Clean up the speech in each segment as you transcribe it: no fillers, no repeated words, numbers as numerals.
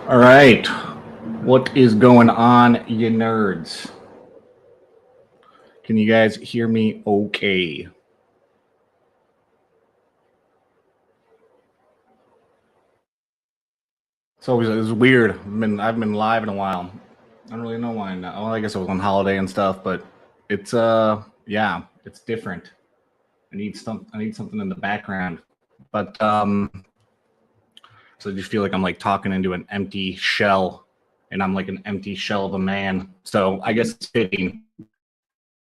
All right. What is going on, you nerds? Can you guys hear me okay? It's weird. I've been live in a while. I don't really know why now. Well, I guess I was on holiday and stuff, but it's yeah, it's different. I need something in the background. But so I just feel like I'm like talking into an empty shell, and I'm like an empty shell of a man. So I guess it's fitting.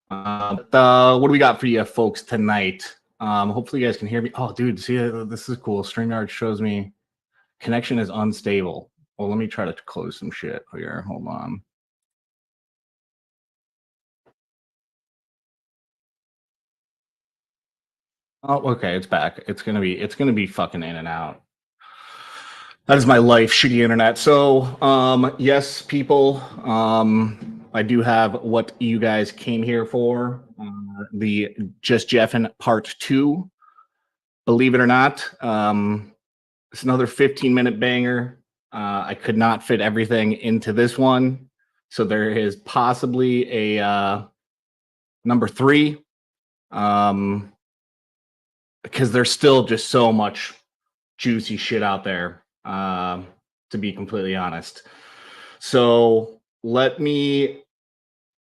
What do we got for you folks tonight? Hopefully you guys can hear me. Oh, dude, see, this is cool. StreamYard shows me connection is unstable. Well, let me try to close some shit here. Hold on. Oh, okay, it's back. It's gonna be fucking in and out. That is my life, shitty internet. So, yes, people, I do have what you guys came here for. The Just Jeffin Part 2. Believe it or not, it's another 15-minute banger. I could not fit everything into this one. So there is possibly a number 3. Because there's still just so much juicy shit out there, to be completely honest. So let me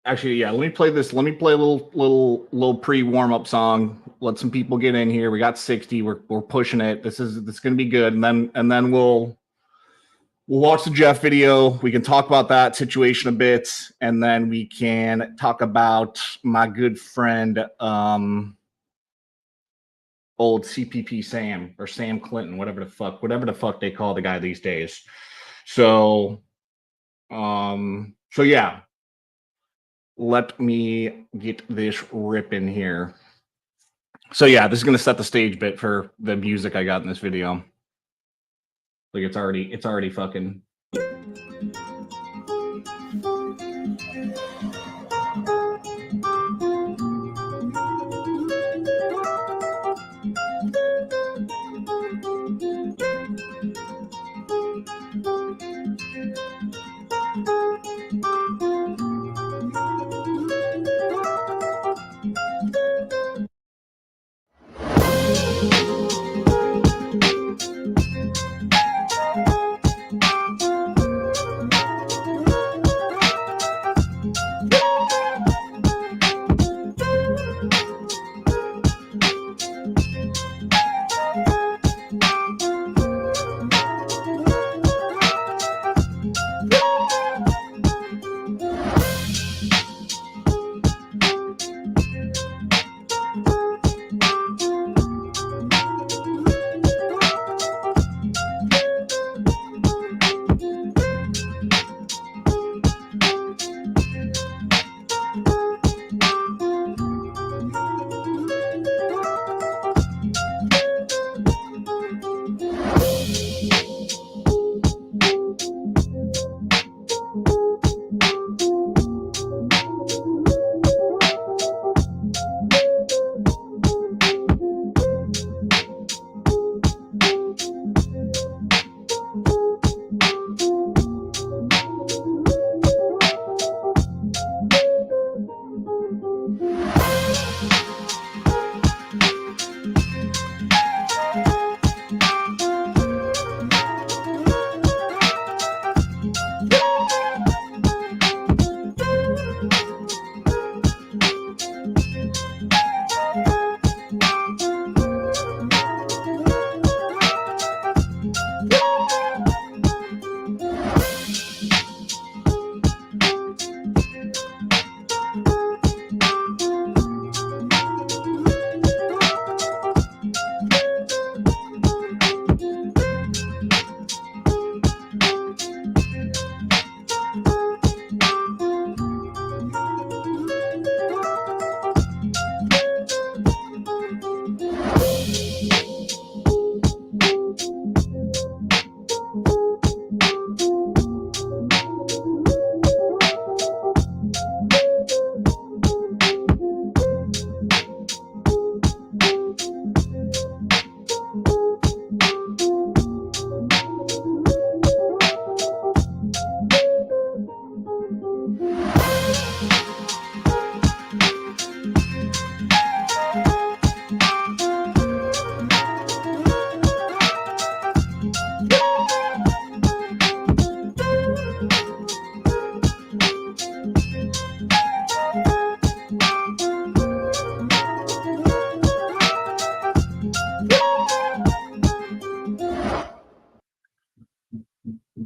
play this. Let me play a little pre-warm-up song. Let some people get in here. We got 60. We're pushing it. This is gonna be good. And then we'll watch the Jeff video. We can talk about that situation a bit, and then we can talk about my good friend old CPP Sam or Sam Clinton, whatever the fuck they call the guy these days. So yeah, let me get this ripping here. So yeah, this is gonna set the stage bit for the music I got in this video. Like it's already fucking.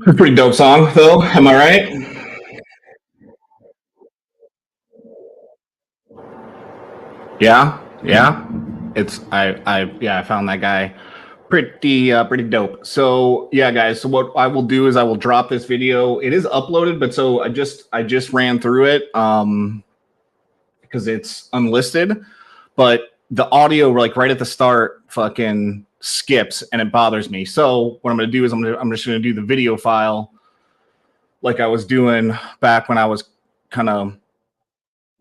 Pretty dope song, though. Am I right? Yeah, yeah. I found that guy pretty dope. So yeah, guys. So what I will do is I will drop this video. It is uploaded, but so I just ran through it because it's unlisted, but the audio like right at the start fucking skips and it bothers me. So what I'm gonna do is I'm just gonna do the video file like I was doing back when I was kind of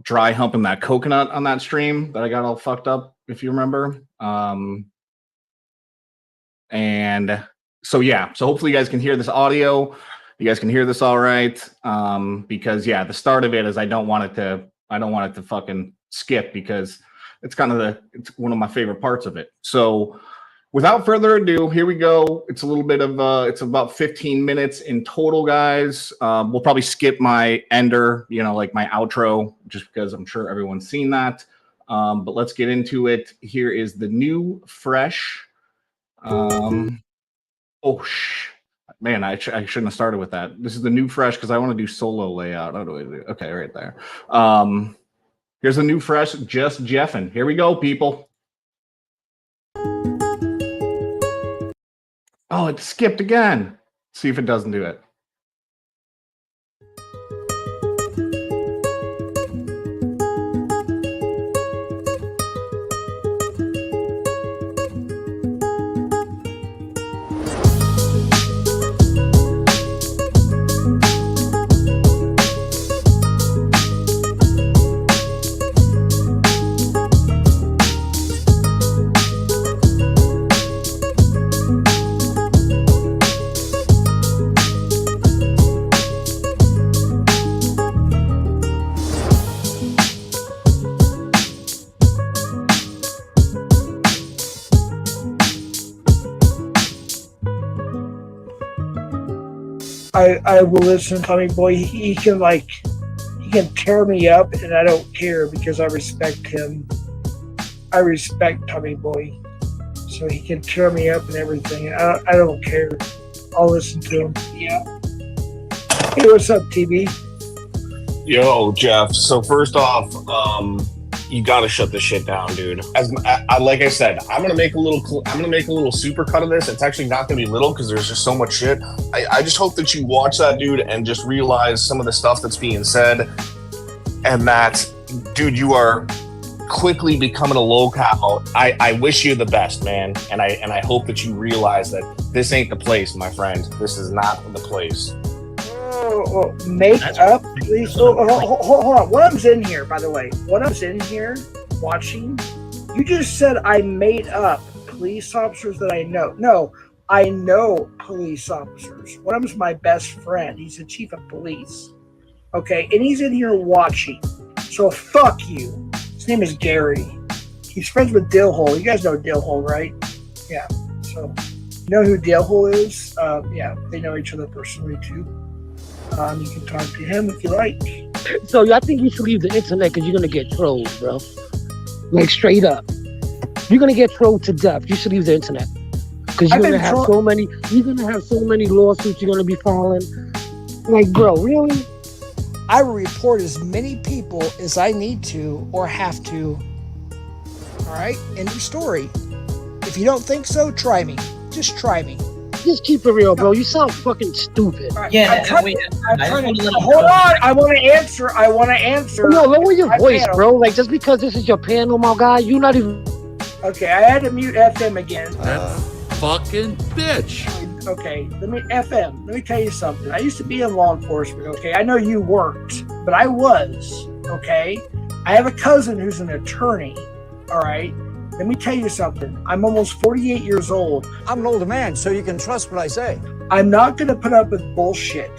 dry humping that coconut on that stream that I got all fucked up, if you remember. And so yeah, so hopefully you guys can hear this audio. You guys can hear this all right. Because yeah, the start of it is I don't want it to fucking skip because it's it's one of my favorite parts of it. So without further ado, here we go. It's a little bit of it's about 15 minutes in total, guys. We'll probably skip my ender, like my outro, just because I'm sure everyone's seen that. But let's get into it. Here is the new fresh. Man, I shouldn't have started with that. This is the new fresh because I want to do solo layout. How do I do? Okay, right there. Here's the new fresh, just Jeffin. Here we go, people. Oh, it skipped again. See if it doesn't do it. I will listen to Tommy Boy. He can tear me up, and I don't care because I respect him. I respect Tommy Boy, so he can tear me up and everything. I don't care. I'll listen to him. Yeah. Hey, what's up, TB? Yo, Jeff. So first off, you gotta shut this shit down, dude. Like I said, I'm gonna make a little super cut of this. It's actually not gonna be little because there's just so much shit. I just hope that you watch that, dude, and just realize some of the stuff that's being said, and that, dude, you are quickly becoming a locale. I wish you the best, man, and I hope that you realize that this ain't the place, my friend. This is not the place. Make up, please. Hold on. When I was in here, by the way, when I was in here watching, you just said I made up police officers that I know. No, I know police officers. One of them's my best friend. He's the chief of police. Okay, and he's in here watching. So fuck you. His name is Gary. He's friends with Dillhole. You guys know Dillhole, right? Yeah. So you know who Dillhole is? Yeah, they know each other personally too. You can talk to him if you like. So I think you should leave the internet because you're gonna get trolled, bro. Like straight up, you're gonna get trolled to death. You should leave the internet because you're gonna have so many. You're gonna have so many lawsuits you're gonna be filing. Like, bro, really? I will report as many people as I need to or have to. All right, end of story. If you don't think so, try me. Just try me. Just keep it real, bro. You sound fucking stupid. Yeah, hold on. I want to answer. No, lower your voice, panel. Bro. Like, just because this is your panel, my guy, you're not even. Okay, I had to mute FM again. That fucking bitch. Okay, let me tell you something. I used to be in law enforcement, okay? I know you weren't, but I was, okay? I have a cousin who's an attorney, all right? Let me tell you something. I'm almost 48 years old. I'm an older man, so you can trust what I say. I'm not going to put up with bullshit.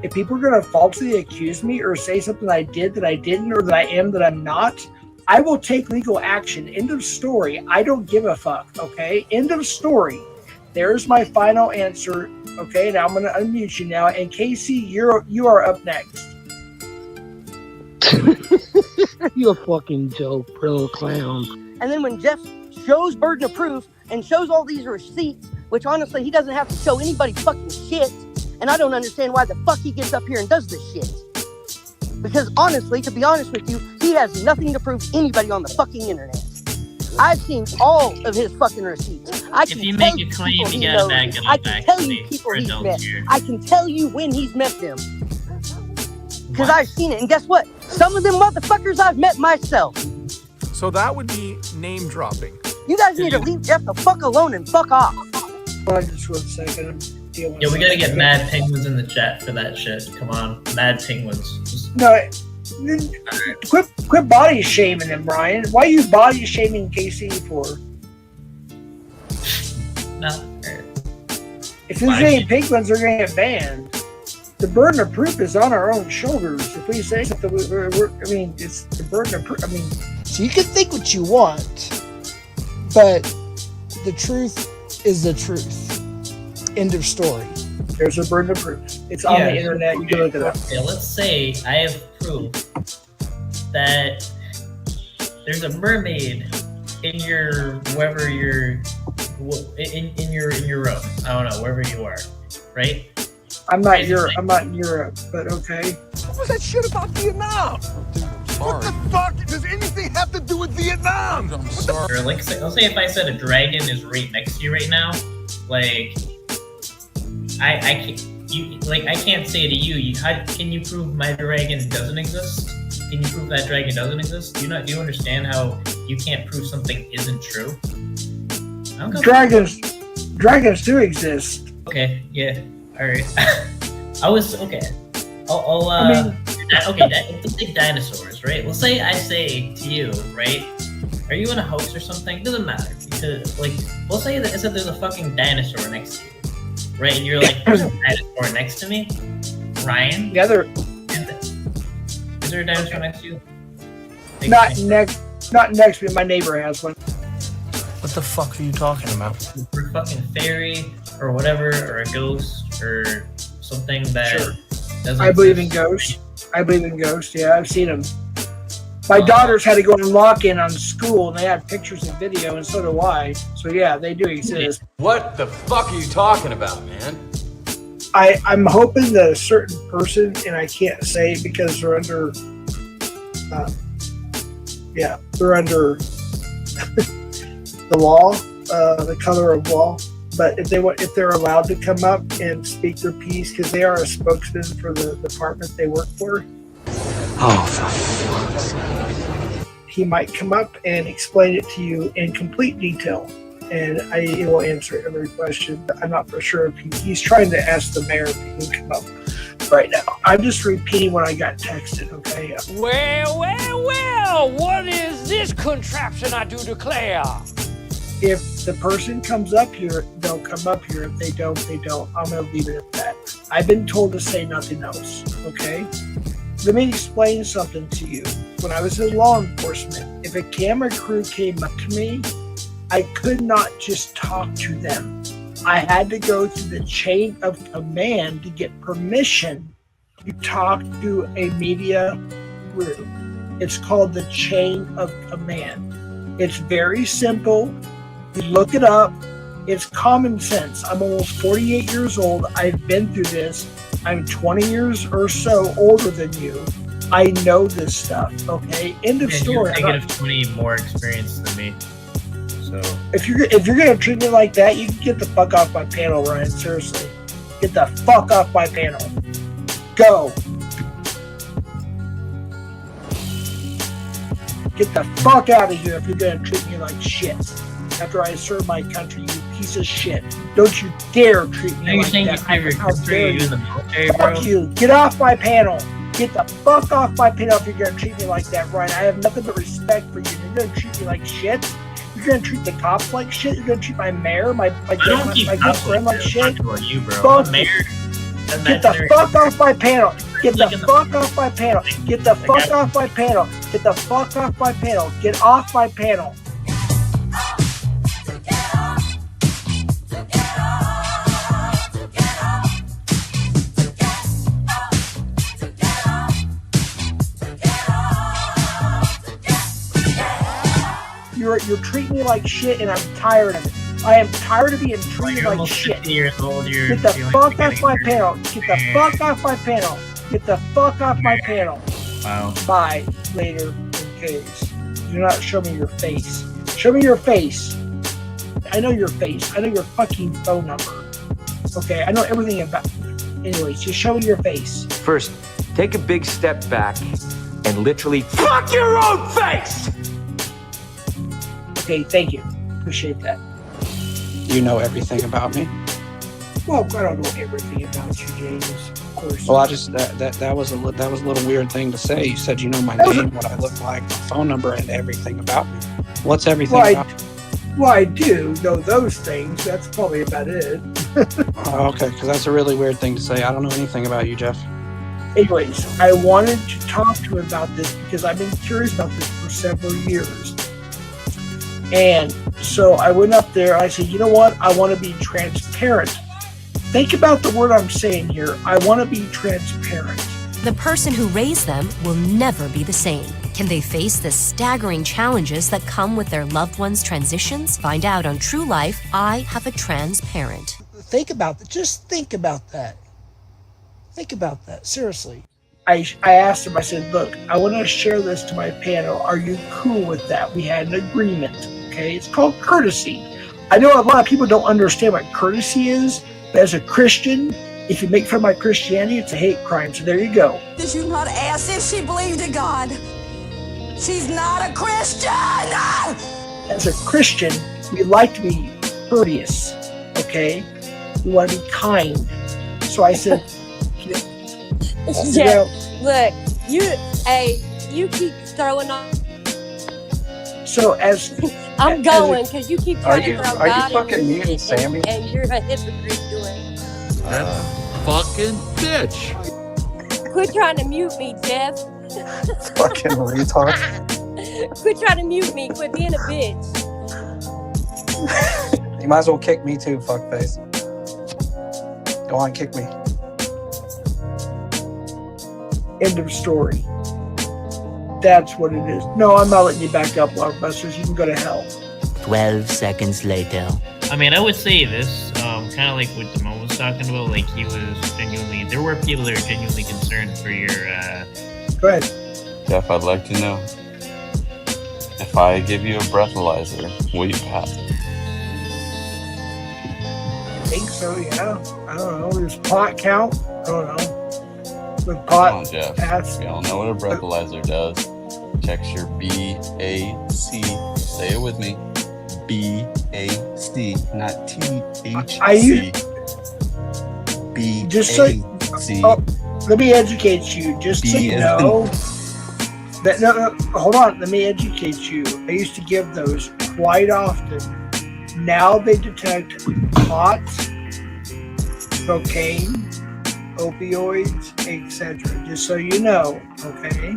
If people are going to falsely accuse me or say something I did that I didn't or that I am that I'm not, I will take legal action. End of story. I don't give a fuck, okay? End of story. There's my final answer, okay? Now I'm going to unmute you now. And Casey, you are up next. You're a fucking joke, bro, clown. And then when Jeff shows burden of proof and shows all these receipts, which honestly he doesn't have to show anybody fucking shit, and I don't understand why the fuck he gets up here and does this shit. Because honestly, to be honest with you, he has nothing to prove anybody on the fucking internet. I've seen all of his fucking receipts. I can tell you people he knows. I can tell you people he's met. I can tell you when he's met them. Because I've seen it, and guess what? Some of them motherfuckers I've met myself. So that would be name dropping. You guys need to leave Jeff the fuck alone and fuck off. Just 1 second. Yeah, we gotta get mad penguins in the chat for that shit. Come on, mad penguins. No, quit body shaming him, Brian. Why are you body shaming KC for? No. If there's any penguins, they're gonna get banned. The burden of proof is on our own shoulders. If we say something, it's the burden of proof. So you can think what you want, but the truth is the truth. End of story. There's a burden of proof. It's on the internet. You can look it up. Okay, let's say I have proof that there's a mermaid in your wherever you're in your room. I don't know, wherever you are, right? I'm not in Europe, but okay. What was that shit about Vietnam? Dude, I'm sorry. What the fuck? Does anything have to do with Vietnam? I'm sorry. Or let's say if I said a dragon is right next to you right now, like I can't say to you. Can you prove my dragon doesn't exist? Can you prove that dragon doesn't exist? Do you understand how you can't prove something isn't true? Dragons do exist. Okay, yeah, all right. Let's take dinosaurs, right? Let's say I say to you, right? Are you in a house or something? It doesn't matter because, let's say that there's a fucking dinosaur next to you, right? And you're like, there's a dinosaur next to me, Ryan. Yeah, Is there a dinosaur next to you? Not next to me. My neighbor has one. What the fuck are you talking about? Or a fucking fairy or whatever, or a ghost or something that doesn't I believe in ghosts. Yeah, I've seen them. My daughters had to go on lock-in on school, and they had pictures and video, and so do I. So yeah, they do exist. What the fuck are you talking about, man? I'm hoping that a certain person, and I can't say because they're under, they're under the law, the color of law. But if they're allowed to come up and speak their piece, because they are a spokesman for the department they work for. Oh, for fuck's sake. He might come up and explain it to you in complete detail, and he will answer every question. But I'm not for sure if he's trying to ask the mayor if he can come up right now. I'm just repeating what I got texted, okay? Well, what is this contraption I do declare? If the person comes up here, they'll come up here. If they don't, they don't. I'm going to leave it at that. I've been told to say nothing else, okay? Let me explain something to you. When I was in law enforcement, if a camera crew came up to me, I could not just talk to them. I had to go through the chain of command to get permission to talk to a media crew. It's called the chain of command. It's very simple. You look it up. It's common sense. I'm almost 48 years old. I've been through this. I'm 20 years or so older than you. I know this stuff, okay? End of story. You're negative 20 more experience than me. So if you're gonna treat me like that, you can get the fuck off my panel, Ryan. Seriously. Get the fuck off my panel. Go. Get the fuck out of here if you're gonna treat me like shit. After I serve my country, you piece of shit. Don't you dare treat me like that. How dare you? Fuck you. Get off my panel. Get the fuck off my panel if you're going to treat me like that, Ryan. I have nothing but respect for you. You're going to treat me like shit. You're going to treat the cops like shit. You're going to treat my mayor, my good friend like shit. You, bro. Fuck you. Get the fuck off my panel. Get the fuck off my panel. Get the fuck off my panel. Get the fuck off my panel. Get off my panel. You're treating me like shit, and I'm tired of it. I am tired of being treated You're like almost shit. 50 years old. You're Get the feeling fuck like off my getting panel. Get the fuck off my panel. Get the fuck off my panel. Wow. Bye. Later in case. Do not show me your face. Show me your face. I know your face. I know your fucking phone number. Okay, I know everything about you. Anyways, just show me your face. First, take a big step back and literally fuck your own face! Okay, thank you. Appreciate that. You know everything about me. Well, I don't know everything about you, James. Of course. Well, I just that was a little weird thing to say. You said you know my name, what I look like, my phone number, and everything about me. What's everything about me? Well, I do know those things. That's probably about it. Oh, okay, because that's a really weird thing to say. I don't know anything about you, Jeff. Anyways, I wanted to talk to him about this because I've been curious about this for several years. And so I went up there. I said, you know what? I want to be transparent. Think about the word I'm saying here. I want to be transparent. The person who raised them will never be the same. Can they face the staggering challenges that come with their loved one's transitions? Find out on True Life, I Have a Trans Parent. Think about that. Just think about that. Think about that. Seriously. I asked him, I said, look, I want to share this to my panel. Are you cool with that? We had an agreement. Okay. It's called courtesy. I know a lot of people don't understand what courtesy is, but as a Christian, if you make fun of my Christianity, it's a hate crime. So there you go. Did you not ask if she believed in God? She's not a Christian! As a Christian, we like to be courteous, okay? We want to be kind. So I said, Jeff, look, you keep throwing on. So as I'm going because you keep trying to throw Are you God fucking in your muting shit, Sammy? and you're a hypocrite doing it. That fucking bitch. Quit trying to mute me, Jeff. Fucking retard. Quit trying to mute me. Quit being a bitch. You might as well kick me too, fuckface. Go on, kick me. end of story. That's what it is. No, I'm not letting you back up, Blockbusters. You can go to hell. 12 seconds later. I mean, I would say this, kind of like what Damon was talking about, like he was genuinely, there were people that are genuinely concerned for your, Go ahead. Jeff, I'd like to know, if I give you a breathalyzer, will you pass? I think so, yeah. I don't know. There's pot count. I don't know. With pot, Come on, Jeff. pass. We all know what a breathalyzer does. Checks your BAC. Say it with me. BAC, not THC. Just so, let me educate you. Just so you know. No, hold on. Let me educate you. I used to give those quite often. Now they detect pot, cocaine, opioids, etc. Just so you know, okay?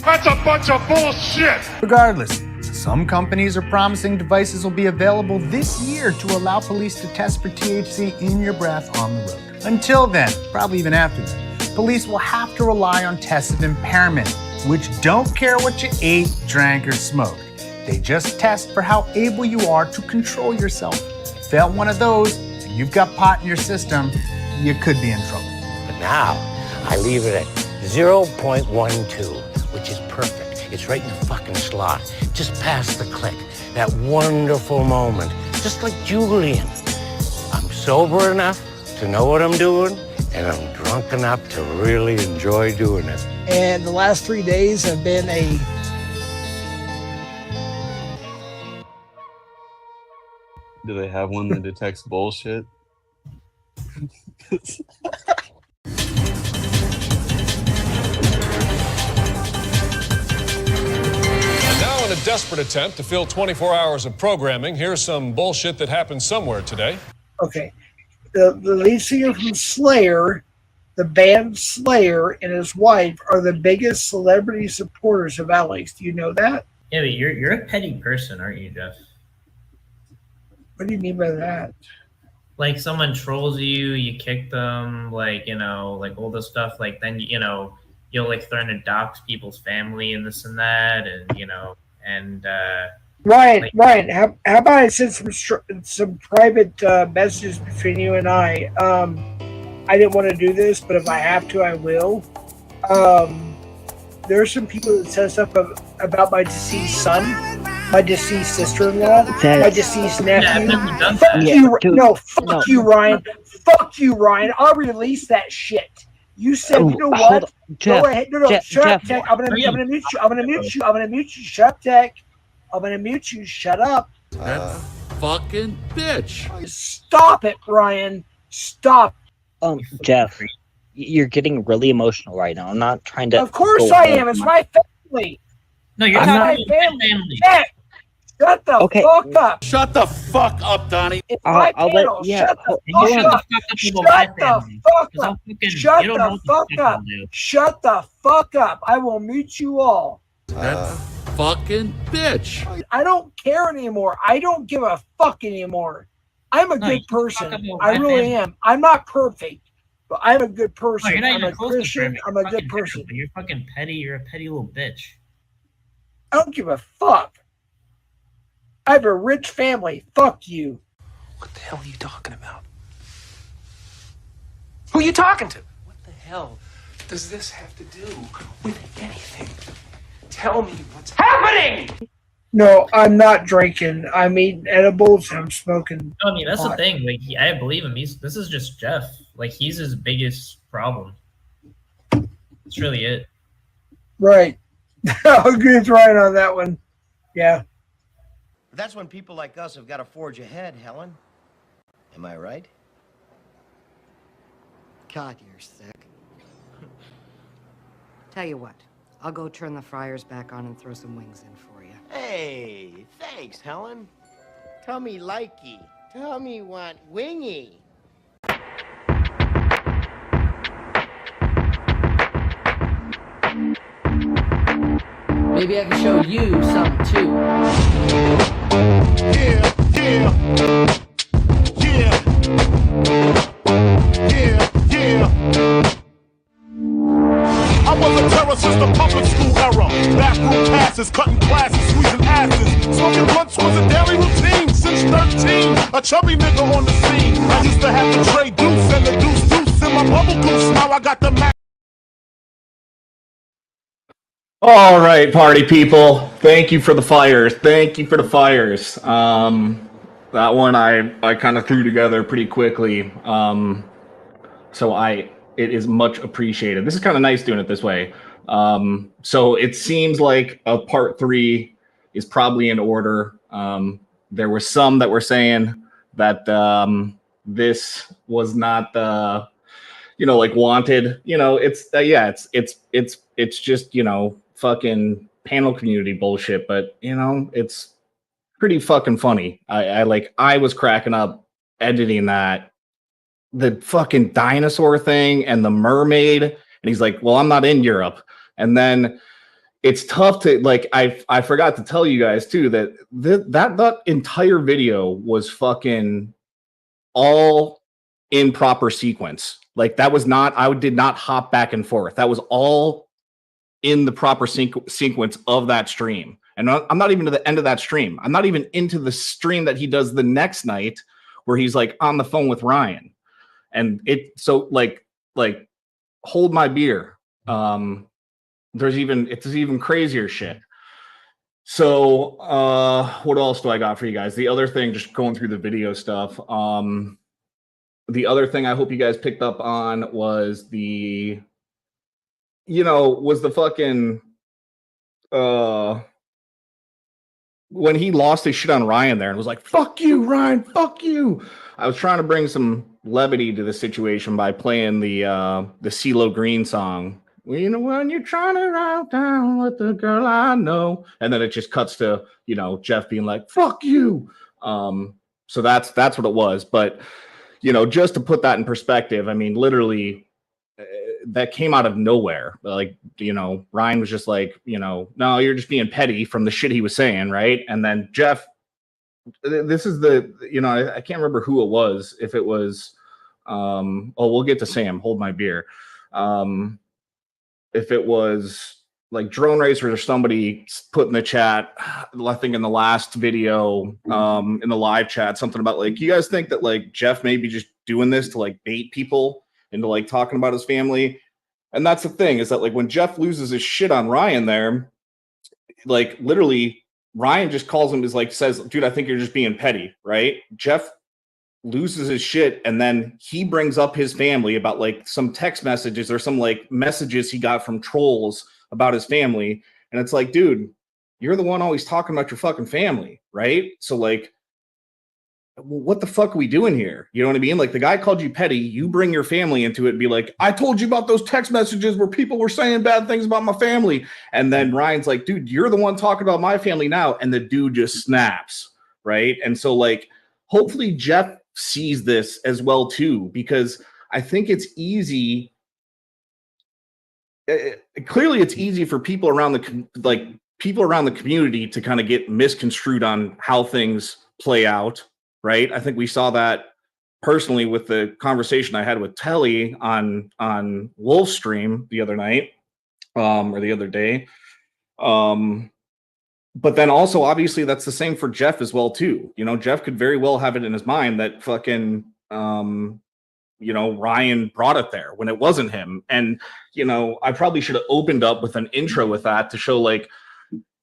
That's a bunch of bullshit! Regardless, some companies are promising devices will be available this year to allow police to test for THC in your breath on the road. Until then, probably even after that, police will have to rely on tests of impairment, which don't care what you ate, drank, or smoked. They just test for how able you are to control yourself. Fail one of those, and you've got pot in your system, you could be in trouble. But now, I leave it at 0.12, which is perfect. It's right in the fucking slot, just past the click. That wonderful moment, just like Julian. I'm sober enough to know what I'm doing, and I'm drunk enough to really enjoy doing it. And the last 3 days have been a... Do they have one that detects bullshit? And now, in a desperate attempt to fill 24 hours of programming, here's some bullshit that happened somewhere today. Okay. The lead singer from Slayer, the band Slayer, and his wife are the biggest celebrity supporters of Alex. Do you know that? yeah, but you're a petty person, aren't you, Jeff? What do you mean by that? Like someone trolls you, you kick them, like, you know, like all this stuff, like then, you know, you'll like threaten to dox people's family and this and that, and, you know, and, Ryan, how about I send some private messages between you and I? I didn't want to do this, but if I have to, I will. There are some people that said stuff about my deceased son, my deceased sister-in-law, my deceased nephew. Fuck you, fuck you, Ryan. Fuck you, Ryan. I'll release that shit. You said, you know what? Go ahead. No, shut up, Tech. I'm gonna mute you. I'm gonna mute you. Shut up, Tech. I'm gonna mute you. Shut up. That fucking bitch. Stop it, Ryan. Stop. Jeff, you're getting really emotional right now. I'm not trying to. Of course I am. It's my family. No, you're It's talking my about family. Tech, shut the fuck up. Shut the fuck up, Donnie. It's my panel. Shut the fuck up. Shut the fuck up. Shut the fuck up. Shut the fuck up. I will mute you all. That fucking bitch. I don't care anymore. I don't give a fuck anymore. I'm a good person. I really am. I'm not perfect, but I'm a good person. No, you're not I'm even a close to Christian. perfect. I'm You're a good fucking person. terrible. You're fucking petty. You're a petty little bitch. I don't give a fuck. I have a rich family. Fuck you. What the hell are you talking about? Who are you talking to? What the hell does this have to do with anything? Tell me what's happening! No, I'm not drinking. I'm eating edibles and I'm smoking. No, I mean, that's the pot. thing. Like, I believe him. This is just Jeff. Like, he's his biggest problem. That's really it. Right. I'll agree with Ryan on that one. Yeah. That's when people like us have got to forge ahead, Helen. Am I right? God, you're sick. Tell you what, I'll go turn the fryers back on and throw some wings in for you. Hey, thanks, Helen. Tell me likey. Tell me want wingy. Maybe I can show you something too. I was a terror since the public school era. Bathroom passes, cutting classes, squeezing asses. Smoking blunts was a daily routine since 13. A chubby nigga on the scene. I used to have to trade deuce and the deuce in my bubble goose. Now I got the Mac. All right, party people. Thank you for the fires. Thank you for the fires. That one I kind of threw together pretty quickly. So it is much appreciated. This is kind of nice doing it this way. So it seems like a part 3 is probably in order. There were some that were saying that this was not like wanted. It's just fucking panel community bullshit, but it's pretty fucking funny. I was cracking up editing that, the fucking dinosaur thing and the mermaid, and he's like, well, I'm not in Europe. And then it's tough to I forgot to tell you guys too that that entire video was fucking all in proper sequence. Like that was not, I did not hop back and forth. That was all in the proper sequence of that stream. And I'm not even to the end of that stream. I'm not even into the stream that he does the next night where he's like on the phone with Ryan. And hold my beer. It's even crazier shit. So what else do I got for you guys? The other thing, just going through the video stuff. The other thing I hope you guys picked up on was the fucking when he lost his shit on Ryan there and was like, fuck you, Ryan, fuck you. I was trying to bring some levity to the situation by playing the CeeLo Green song. When you're trying to ride down with the girl I know. And then it just cuts to, Jeff being like, fuck you. So that's what it was. But, just to put that in perspective, I mean, literally, that came out of nowhere. Ryan was just like, no, you're just being petty from the shit he was saying, right? And then Jeff, this is I can't remember who it was. If it was, we'll get to Sam. Hold my beer. If it was like Drone Racer or somebody put in the chat, I think in the last video, in the live chat, something about like, you guys think that like Jeff may be just doing this to like bait people into like talking about his family? And that's the thing, is that like when Jeff loses his shit on Ryan there, like literally Ryan just calls him, is like, says, dude, I think you're just being petty, right? Jeff loses his shit, and then he brings up his family about like some text messages or some like messages he got from trolls about his family. And it's like, dude, you're the one always talking about your fucking family, right? So like, what the fuck are we doing here? You know what I mean? Like, the guy called you petty, you bring your family into it and be like, I told you about those text messages where people were saying bad things about my family. And then Ryan's like, dude, you're the one talking about my family now. And the dude just snaps, right? And so like, hopefully Jeff sees this as well too, because I think it's easy. Clearly it's easy for people around the community to kind of get misconstrued on how things play out, right? I think we saw that personally with the conversation I had with Telly on Wolf's stream the other night, or the other day. But then also obviously that's the same for Jeff as well too. You know, Jeff could very well have it in his mind that fucking you know, Ryan brought it there when it wasn't him. And, you know, I probably should have opened up with an intro with that to show like,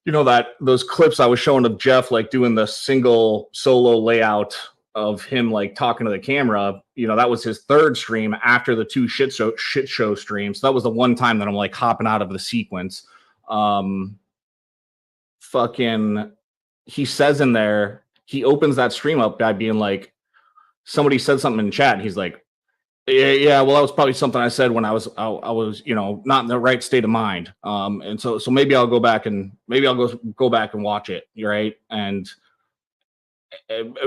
you know, that those clips I was showing of Jeff, like doing the single solo layout of him, like talking to the camera, you know, that was his third stream after the 2 shit show streams. So that was the one time that I'm like hopping out of the sequence. Fucking, he says in there, he opens that stream up by being like, somebody said something in chat. And he's like, yeah, well, that was probably something I said when I was, you know, not in the right state of mind. And so maybe I'll go back and go back and watch it. Right. And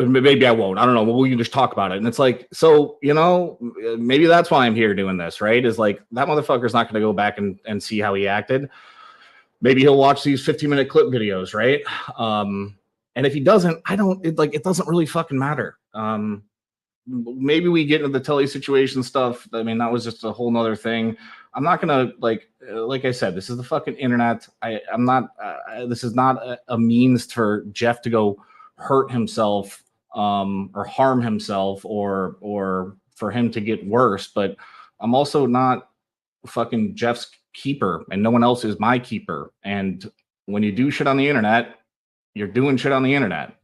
maybe I won't. I don't know. Well, we can just talk about it. And it's like, so, you know, maybe that's why I'm here doing this. Right. Is like, that motherfucker's not going to go back and see how he acted. Maybe he'll watch these 15-minute clip videos. Right. And if he doesn't, it doesn't really fucking matter. Maybe we get into the Telly situation stuff. I mean, that was just a whole nother thing. I'm not gonna like I said, this is the fucking internet. I'm not. This is not a means for Jeff to go hurt himself, or harm himself, or for him to get worse. But I'm also not fucking Jeff's keeper, and no one else is my keeper. And when you do shit on the internet, you're doing shit on the internet.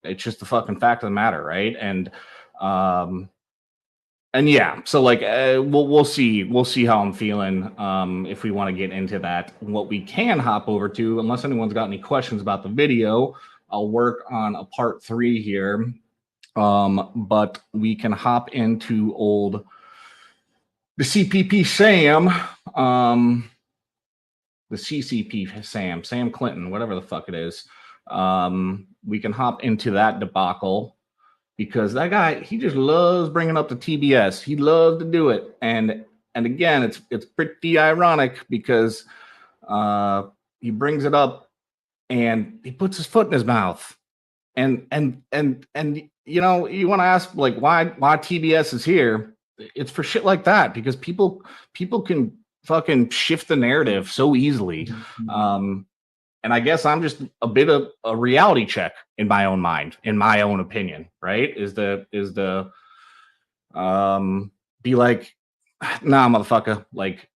It's just the fucking fact of the matter, right? And yeah, so like we'll see how I'm feeling if we want to get into that. What we can hop over to, unless anyone's got any questions about the video, I'll work on a part 3 here. But we can hop into the CPP Sam, the CCP Sam Clinton, whatever the fuck it is. We can hop into that debacle, because that guy, he just loves bringing up the TBS. He loves to do it. And again, it's pretty ironic, because he brings it up and he puts his foot in his mouth. And you know, you want to ask like why TBS is here. It's for shit like that, because people can fucking shift the narrative so easily. And I guess I'm just a bit of a reality check in my own mind, in my own opinion, right? Is the be like, nah, motherfucker, like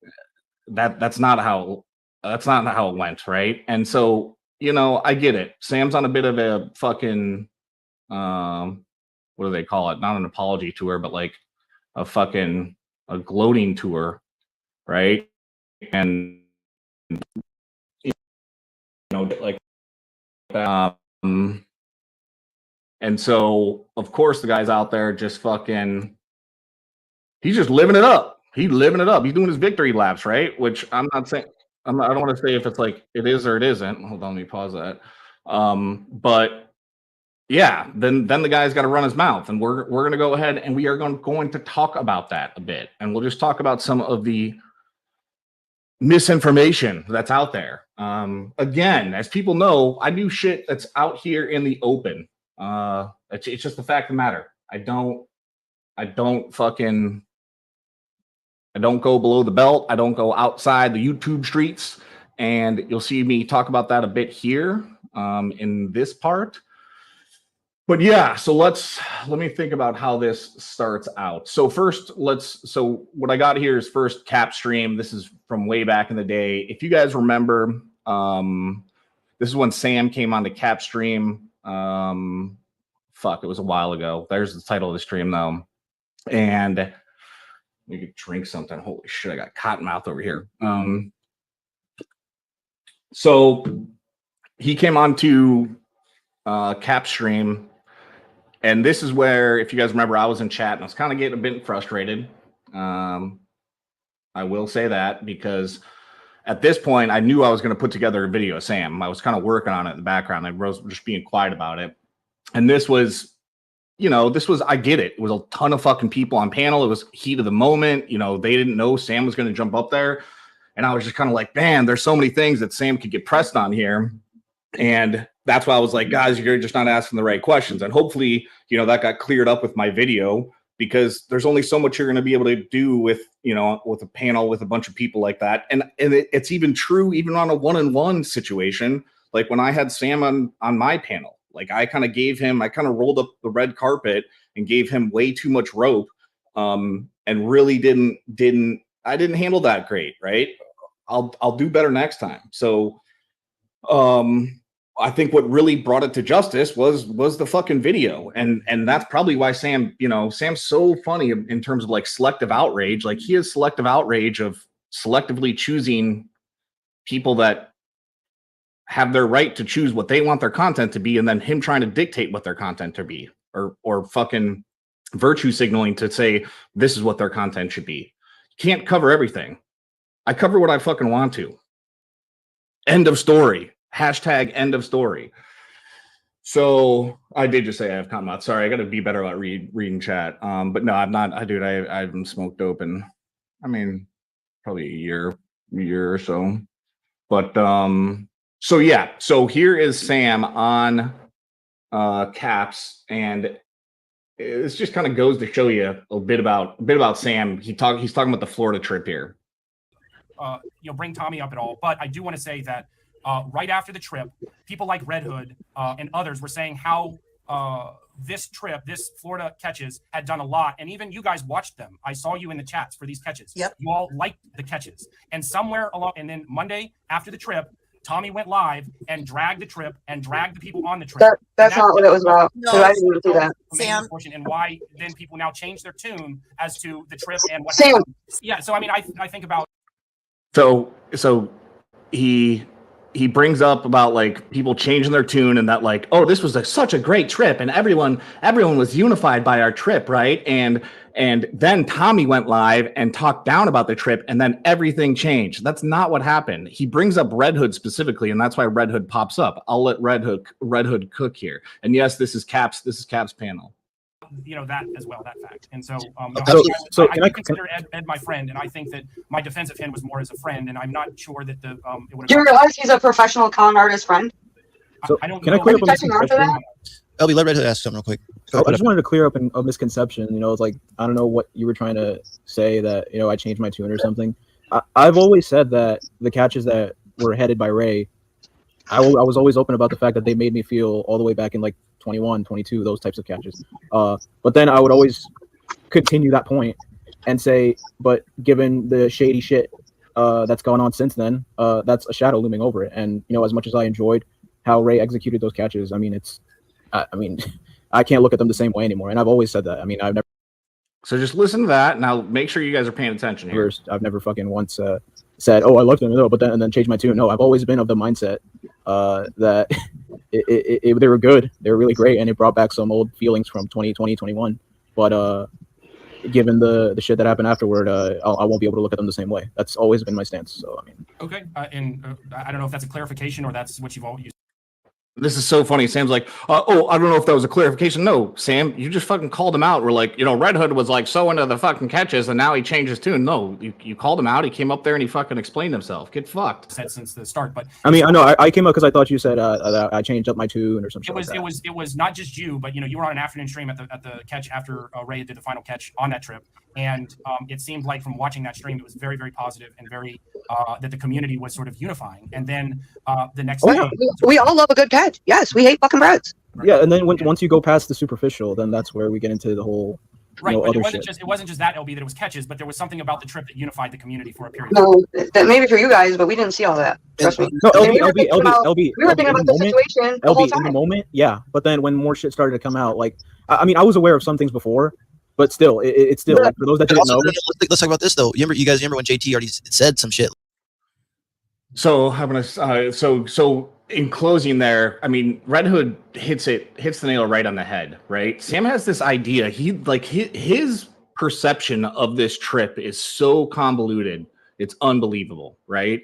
that's not how it went, right? And so, you know, I get it. Sam's on a bit of a fucking what do they call it? Not an apology tour, but like a gloating tour, right? And you know, like and so of course the guy's out there just fucking, he's just living it up. He's living it up. He's doing his victory laps, right? Which I'm not saying, I don't want to say if it's like it is or it isn't. Hold on, let me pause that. But yeah, then the guy's got to run his mouth, and we're going to go ahead and we are going to talk about that a bit, and we'll just talk about some of the misinformation that's out there. Again, as people know, I do shit that's out here in the open. It's just the fact of the matter. I don't fucking I don't go below the belt. I don't go outside the YouTube streets. And you'll see me talk about that a bit here in this part. But yeah, so let me think about how this starts out. So first, so what I got here is first Cap stream. This is from way back in the day. If you guys remember, this is when Sam came on the Cap stream. It was a while ago. There's the title of the stream though. And you could drink something. Holy shit, I got cotton mouth over here. So he came on to Cap stream. And this is where, if you guys remember, I was in chat and I was kind of getting a bit frustrated. I will say that because at this point, I knew I was going to put together a video of Sam. I was kind of working on it in the background. I was just being quiet about it. And this was, I get it. It was a ton of fucking people on panel. It was heat of the moment. They didn't know Sam was going to jump up there. And I was just kind of like, man, there's so many things that Sam could get pressed on here. And that's why I was like, guys, you're just not asking the right questions. And hopefully, that got cleared up with my video, because there's only so much you're going to be able to do with a panel with a bunch of people like that. And it's even true, even on a one-on-one situation. Like when I had Sam on my panel, like I kind of rolled up the red carpet and gave him way too much rope. And really didn't handle that great. Right. I'll do better next time. So, I think what really brought it to justice was the fucking video. And that's probably why Sam's so funny in terms of like selective outrage. Like he has selective outrage of selectively choosing people that have their right to choose what they want their content to be, and then him trying to dictate what their content to be, or fucking virtue signaling to say this is what their content should be. You can't cover everything. I cover what I fucking want to. End of story. Hashtag end of story. So I did just say I have comment. Sorry, I got to be better about reading chat. But no, I'm not. I haven't smoked dope in, probably a year or so. But so yeah. So here is Sam on Caps, and this just kind of goes to show you a bit about Sam. He's talking about the Florida trip here. Bring Tommy up at all, but I do want to say that. Right after the trip, people like Red Hood and others were saying how this Florida catches had done a lot. And even you guys watched them. I saw you in the chats for these catches. Yep. You all liked the catches. And somewhere along, and then Monday after the trip, Tommy went live and dragged the trip and dragged the people on the trip. That's not what it was about. No, I didn't do that. Sam. And why then people now change their tune as to the trip and what Sam. happened. Yeah, so I think about. So he brings up about like people changing their tune and that like, oh, this was such a great trip and everyone was unified by our trip, right? And then Tommy went live and talked down about the trip, and then everything changed. That's not what happened. He brings up Red Hood specifically, and that's why Red Hood pops up. I'll let Red Hood cook here. And yes, this is Cap's panel. That as well, that fact. And so, I consider Ed my friend, and I think that my defense of him was more as a friend, and I'm not sure that it would have. Do you realize he's a professional con artist friend? So I don't can know. I clear up a misconception? LB, let Red Hood ask something real quick. I just wanted to clear up a misconception. It's like, I don't know what you were trying to say that, I changed my tune or something. I've always said that the catches that were headed by Ray, I was always open about the fact that they made me feel all the way back in like 21, 22, those types of catches. But then I would always continue that point and say, but given the shady shit that's gone on since then, that's a shadow looming over it. And, as much as I enjoyed how Ray executed those catches, I can't look at them the same way anymore. And I've always said that. I've never. So just listen to that. Now make sure you guys are paying attention here. I've never fucking once said, oh, I loved them, but then changed my tune. No, I've always been of the mindset that they were good. They were really great. And it brought back some old feelings from 2020, 21. But given the shit that happened afterward, I won't be able to look at them the same way. That's always been my stance. So, Okay. And I don't know if that's a clarification or that's what you've all used. This is so funny. Sam's like, oh, I don't know if that was a clarification. No, Sam, you just fucking called him out. We're like, Red Hood was like so into the fucking catches, and now he changed his tune. No, you called him out. He came up there and he fucking explained himself. Get fucked. Said since the start, but I know I came up because I thought you said that I changed up my tune or something. It was not just you, but you were on an afternoon stream at the catch after Ray did the final catch on that trip, And it seemed like from watching that stream, it was very, very positive and very that the community was sort of unifying. And then the next day, we all love a good catch. Yes, we hate fucking Breds. Yeah, and then once you go past the superficial, then that's where we get into the whole right. But other it wasn't just that, LB, that it was catches, but there was something about the trip that unified the community for a period. No, that maybe for you guys, but we didn't see all that. Trust me. No, We were LB, thinking about the situation the whole LB, in the time. moment, yeah. But then when more shit started to come out, like, I mean, I was aware of some things before, but still, it's still, like, for those that didn't know. Let's talk about this, though. You guys remember when JT already said some shit? So I'm gonna so in closing there, I mean, Red Hood hits the nail right on the head, right? Sam has this idea. His perception of this trip is so convoluted. It's unbelievable, right?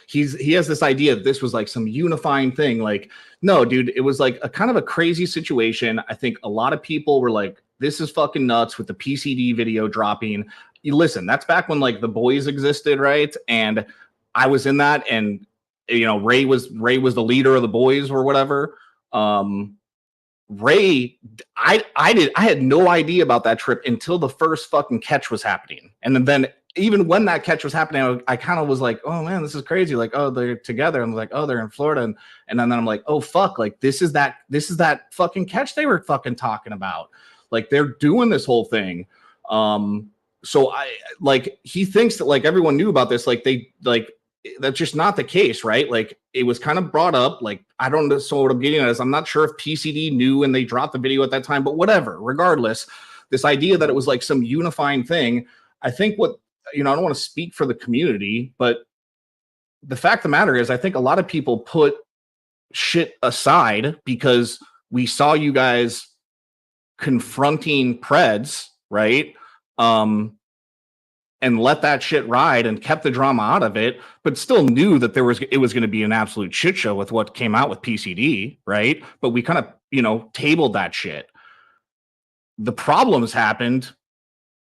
He has this idea that this was like some unifying thing. Like, no, dude, it was like a kind of a crazy situation. I think a lot of people were like, this is fucking nuts with the PCD video dropping. You listen, that's back when like the boys existed, right? And I was in that, and Ray was the leader of the boys or whatever. Ray, I had no idea about that trip until the first fucking catch was happening, and then even when that catch was happening, I kind of was like, oh man, this is crazy. Like, oh, they're together, and like, oh, they're in Florida, and then I'm like, oh fuck, like this is that fucking catch they were fucking talking about. Like they're doing this whole thing. So he thinks that like everyone knew about this, that's just not the case, right? Like it was kind of brought up, like I don't know. So what I'm getting at is I'm not sure if PCD knew and they dropped the video at that time, but whatever. Regardless, this idea that it was like some unifying thing. I think I don't want to speak for the community, but the fact of the matter is I think a lot of people put shit aside because we saw you guys confronting Preds, right? And let that shit ride and kept the drama out of it, but still knew that it was going to be an absolute shit show with what came out with PCD, right? But we kind of, tabled that shit. The problems happened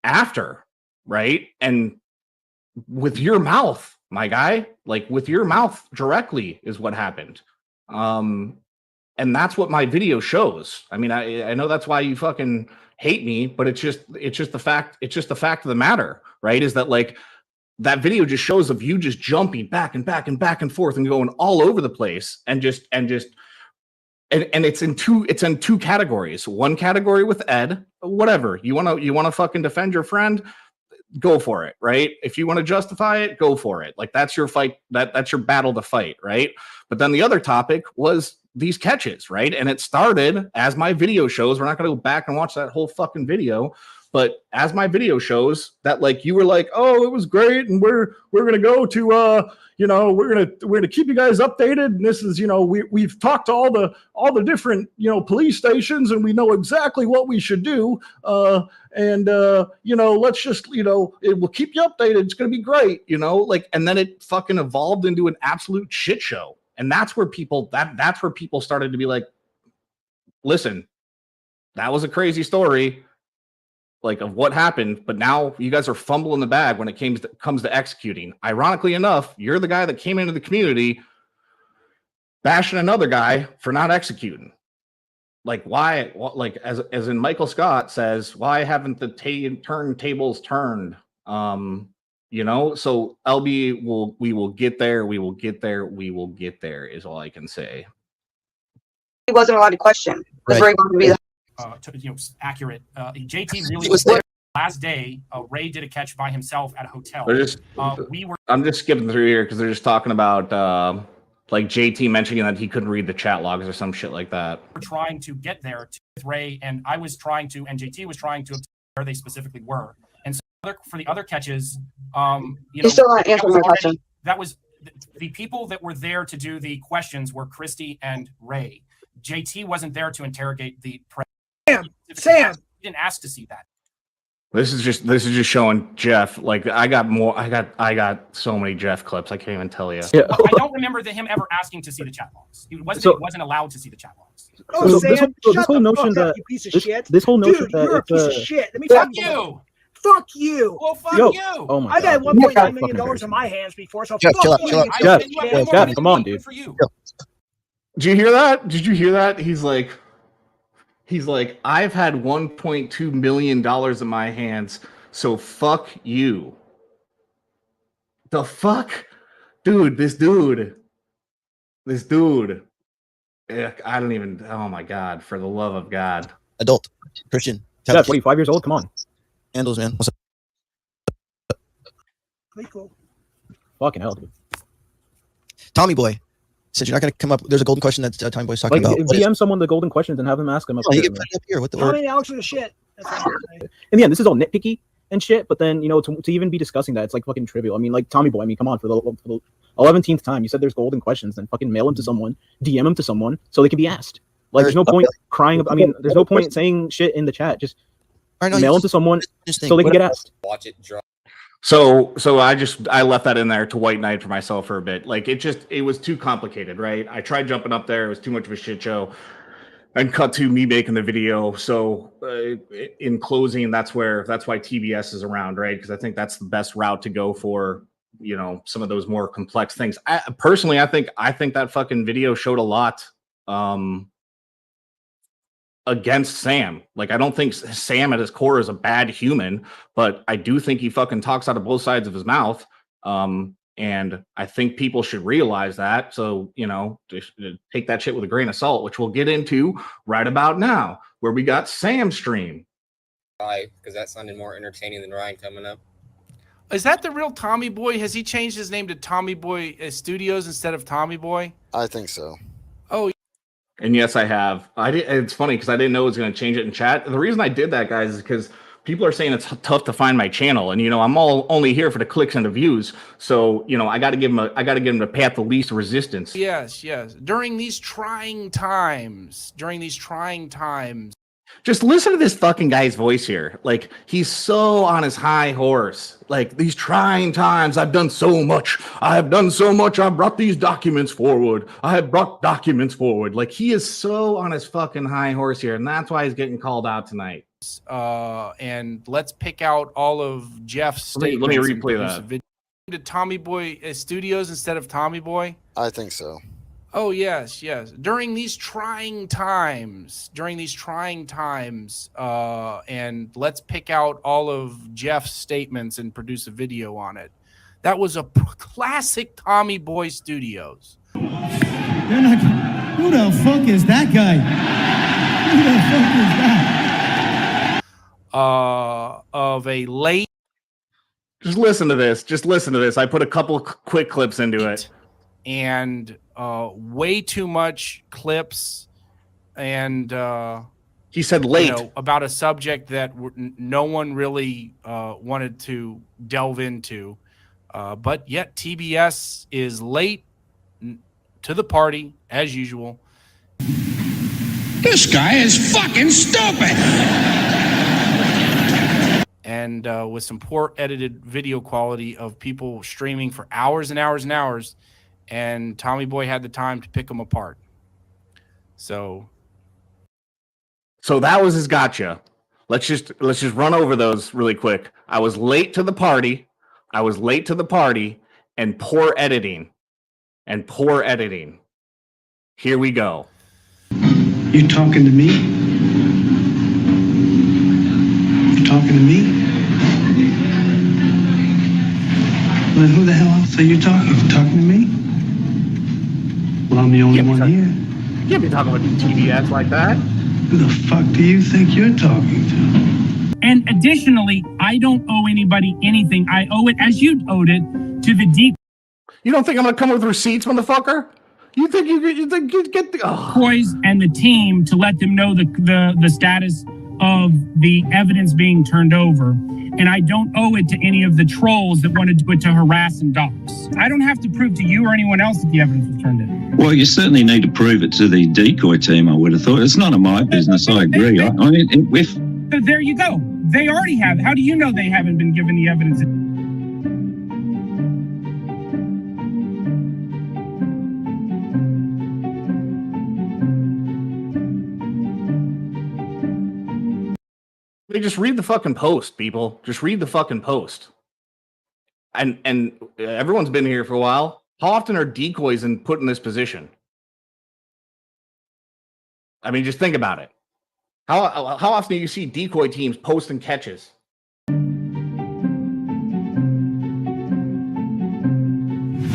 after, right? And with your mouth, my guy, like with your mouth directly is what happened. And that's what my video shows. I mean, I know that's why you fucking hate me, but it's just the fact of the matter, right? Is that like that video just shows of you just jumping back and back and back and forth and going all over the place and it's in two categories. One category with Ed, whatever. You want to fucking defend your friend, go for it, right? If you want to justify it, go for it. Like that's your fight, that's your battle to fight, right? But then the other topic was these catches, right? And it started as my video shows. We're not going to go back and watch that whole fucking video, but as my video shows that like you were like, oh, it was great, and we're going to go to we're going to keep you guys updated, and this is we've talked to all the different police stations, and we know exactly what we should do, and let's just it will keep you updated, it's going to be great, and then it fucking evolved into an absolute shit show. And that's where people started to be like, listen, that was a crazy story, like of what happened, but now you guys are fumbling the bag when it comes to executing. Ironically enough, you're the guy that came into the community bashing another guy for not executing. Like why? Like as in Michael Scott says, why haven't the tables turned? So LB we will get there. We will get there is all I can say. He wasn't allowed to question. Right. Ray wanted to be accurate. JT really was there. Last day, Ray did a catch by himself at a hotel. I'm just skipping through here because they're just talking about like JT mentioning that he couldn't read the chat logs or some shit like that. We're trying to get there with Ray, and I was trying to, and JT was trying to where they specifically were. And so for the other catches, you still not answering my question. That was the people that were there to do the questions were Christy and Ray. JT wasn't there to interrogate the press. Sam, he didn't ask to see that. This is just showing Jeff. Like I got so many Jeff clips. I can't even tell you. Yeah. I don't remember him ever asking to see the chat logs. He wasn't allowed to see the chat logs. Oh, Sam, this whole notion that you piece of shit. This whole notion that you're a piece of shit. Let me fuck you. Fuck you. Well, fuck you. Oh my I got $1.9 million in my hands before, so Jeff, fuck you. Jeff, come on, dude. Did you hear that? He's like, I've had $1.2 million in my hands So fuck you. The fuck? Dude, this dude. I don't even, oh my God, for the love of God. Adult. Christian. Yeah, 25 years old. Come on. Handles, man. What's up? Pretty cool. Fucking hell, dude. Tommy Boy. Since you're not going to come up, there's a golden question that Tommy Boy's talking about. DM someone the golden questions and have them ask them up Oh, here. he can put it up here. What the Tommy and Alex are the shit. That's all I'm saying. In the end, this is all nitpicky and shit, but then, to even be discussing that, it's like fucking trivial. I mean, like, Tommy Boy, come on, for the 11th time, you said there's golden questions, then fucking mail them to someone, DM them to someone, so they can be asked. Like, there's no point crying. I mean, there's no point saying shit in the chat. Just mail them to someone so they can get asked. Watch it drop. So I left that in there to white knight for myself for a bit. Like it was too complicated, right? I tried jumping up there. It was too much of a shit show. And cut to me making the video. So in closing, that's why TBS is around, right? Because I think that's the best route to go for, some of those more complex things. I think that fucking video showed a lot against Sam. Like, I don't think Sam at his core is a bad human, but I do think he fucking talks out of both sides of his mouth. And I think people should realize that. So, just take that shit with a grain of salt, which we'll get into right about now, where we got Sam's stream. Why? Because that sounded more entertaining than Ryan coming up. Is that the real Tommy Boy? Has he changed his name to Tommy Boy Studios instead of Tommy Boy? I think so. Oh, and yes, I have. It's funny because I didn't know it was going to change it in chat. The reason I did that, guys, is because people are saying it's tough to find my channel, and I'm only here for the clicks and the views. So I got to give them the path of least resistance. Yes. During these trying times. Just listen to this fucking guy's voice here. Like, he's so on his high horse. Like, these trying times, I've done so much. I've brought these documents forward. Like, he is so on his fucking high horse here, and that's why he's getting called out tonight. And let's pick out all of Jeff's statements. Let me replay that. To Tommy Boy Studios instead of Tommy Boy? I think so. Oh, yes. During these trying times, and let's pick out all of Jeff's statements and produce a video on it. That was a classic Tommy Boy Studios. Who the fuck is that guy? Who the fuck is that? Of a late. Just listen to this. I put a couple quick clips into it. And way too much clips, and he said late about a subject that no one really wanted to delve into, but yet TBS is late to the party as usual. This guy is fucking stupid. And with some poor edited video quality of people streaming for hours and hours and hours. And Tommy Boy had the time to pick them apart. So that was his gotcha. Let's just run over those really quick. I was late to the party, and poor editing. Here we go. You talking to me? Well, who the hell else are you talking? You talking to me? Well, I'm the only one here. You can't be talking about TBS like that. Who the fuck do you think you're talking to? And additionally, I don't owe anybody anything. I owe it, as you owed it, to the deep. You don't think I'm gonna come with receipts, motherfucker? You think you get the boys and the team to let them know the status of the evidence being turned over. And I don't owe it to any of the trolls that wanted to do it to harass and dox. I don't have to prove to you or anyone else that the evidence was turned in. Well, you certainly need to prove it to the decoy team, I would have thought. It's none of my business, I agree. So there you go. They already have. How do you know they haven't been given the evidence? Just read the fucking post, people. Just read the fucking post. And everyone's been here for a while. How often are decoys put in this position? I mean, just think about it. How often do you see decoy teams posting catches?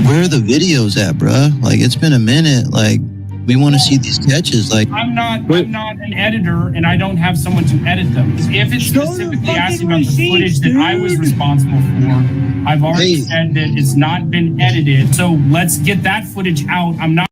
where are the videos at, bruh? Like, it's been a minute. Like, we want to see these catches. Like, I'm not an editor, and I don't have someone to edit them. If it's specifically asking about the footage that I was responsible for, I've already said that it's not been edited. So let's get that footage out. I'm not.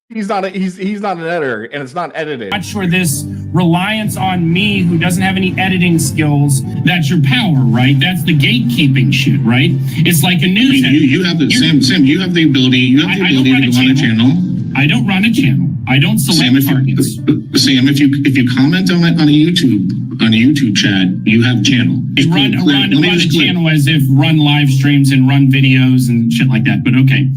He's not an editor, and it's not edited. Not sure this reliance on me, who doesn't have any editing skills. That's your power, right? That's the gatekeeping shit, right? It's like a news. You have the Sam. You have the ability. You have the ability to run a channel. I don't run a channel. I don't select targets. Sam, if you comment on a YouTube chat, you have channel. Run a channel as if run live streams and run videos and shit like that. But okay.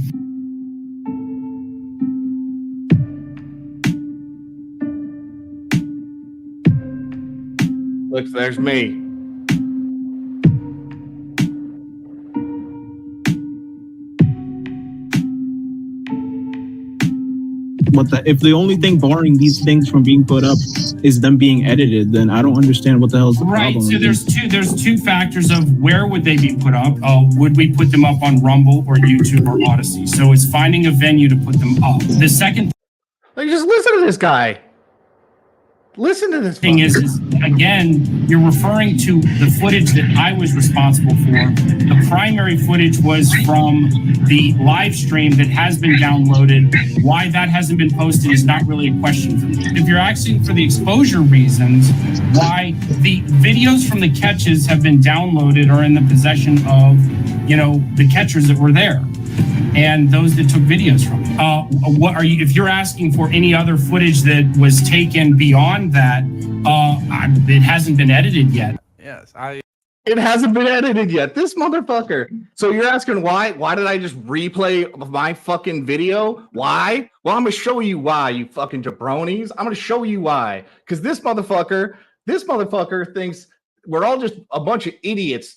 Look, there's me. If the only thing barring these things from being put up is them being edited, then I don't understand what the hell's the problem. Right. So there's two factors of where would they be put up. Would we put them up on Rumble or YouTube or Odyssey? So it's finding a venue to put them up. The second Like, just listen to this guy. Listen to this thing is again, you're referring to the footage that I was responsible for. The primary footage was from the live stream that has been downloaded. Why that hasn't been posted is not really a question for me. If you're asking for the exposure reasons, why the videos from the catches have been downloaded or in the possession of, the catchers that were there and those that took videos from it. What are you? If you're asking for any other footage that was taken beyond that, it hasn't been edited yet. Yes, It hasn't been edited yet. This motherfucker. So you're asking why? Why did I just replay my fucking video? Why? Well, I'm gonna show you why, you fucking jabronis. I'm gonna show you why. Because this motherfucker thinks we're all just a bunch of idiots,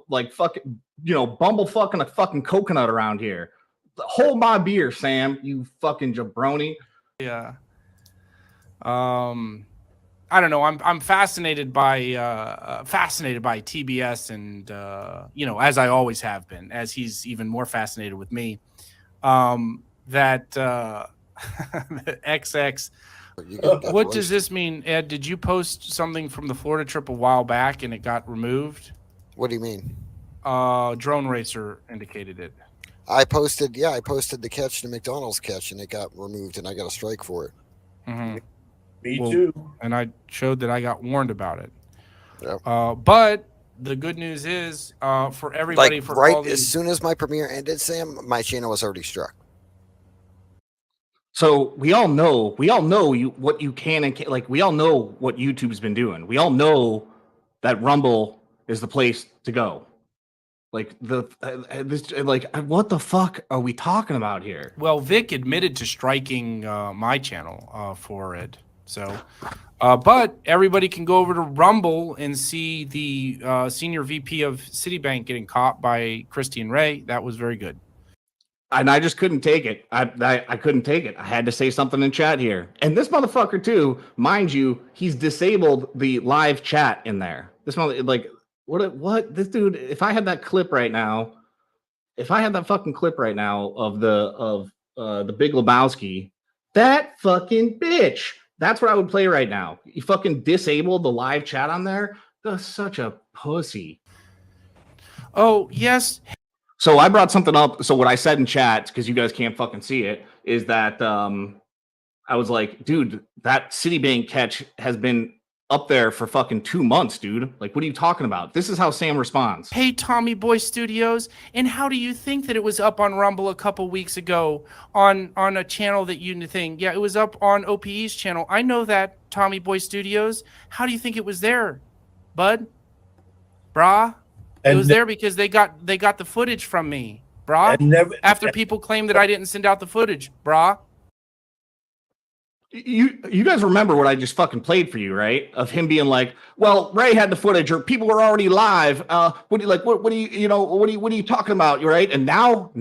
like fucking, bumble fucking a fucking coconut around here. Hold my beer, Sam, you fucking jabroni. Yeah. I don't know. I'm fascinated by TBS, and as I always have been, as he's even more fascinated with me. That XX. What does this mean, Ed? Did you post something from the Florida trip a while back and it got removed? What do you mean? Drone Racer indicated it. I posted the catch, the McDonald's catch, and it got removed, and I got a strike for it. Mm-hmm. Me too. And I showed that I got warned about it. Yeah. But the good news is, for everybody, as soon as my premiere ended, Sam, my channel was already struck. So we all know what you can and can't, like, we all know what YouTube's been doing. We all know that Rumble is the place to go. Like what the fuck are we talking about here? Well, Vic admitted to striking my channel for it. So, but everybody can go over to Rumble and see the senior VP of Citibank getting caught by Christian Ray. That was very good. And I just couldn't take it. I couldn't take it. I had to say something in chat here. And this motherfucker too, mind you, he's disabled the live chat in there. This mother, like, what? This dude, if I had that clip right now, if I had that fucking clip right now of the Big Lebowski, that fucking bitch, that's what I would play right now. He fucking disabled the live chat on there. That's such a pussy. Oh, yes. So I brought something up. So what I said in chat, because you guys can't fucking see it, is that I was like, dude, that Citibank catch has been up there for fucking 2 months, dude. Like, what are you talking about? This is how Sam responds. Hey, Tommy Boy Studios, and how do you think that it was up on Rumble a couple weeks ago on a channel that you think? Yeah, it was up on OPE's channel. I know that, Tommy Boy Studios. How do you think it was there, bud? Brah? It was there because they got the footage from me, brah. After people claimed that I didn't send out the footage, brah. You guys remember what I just fucking played for you, right? Of him being like, "Well, Ray had the footage, or people were already live." What are you talking about? Right? And now,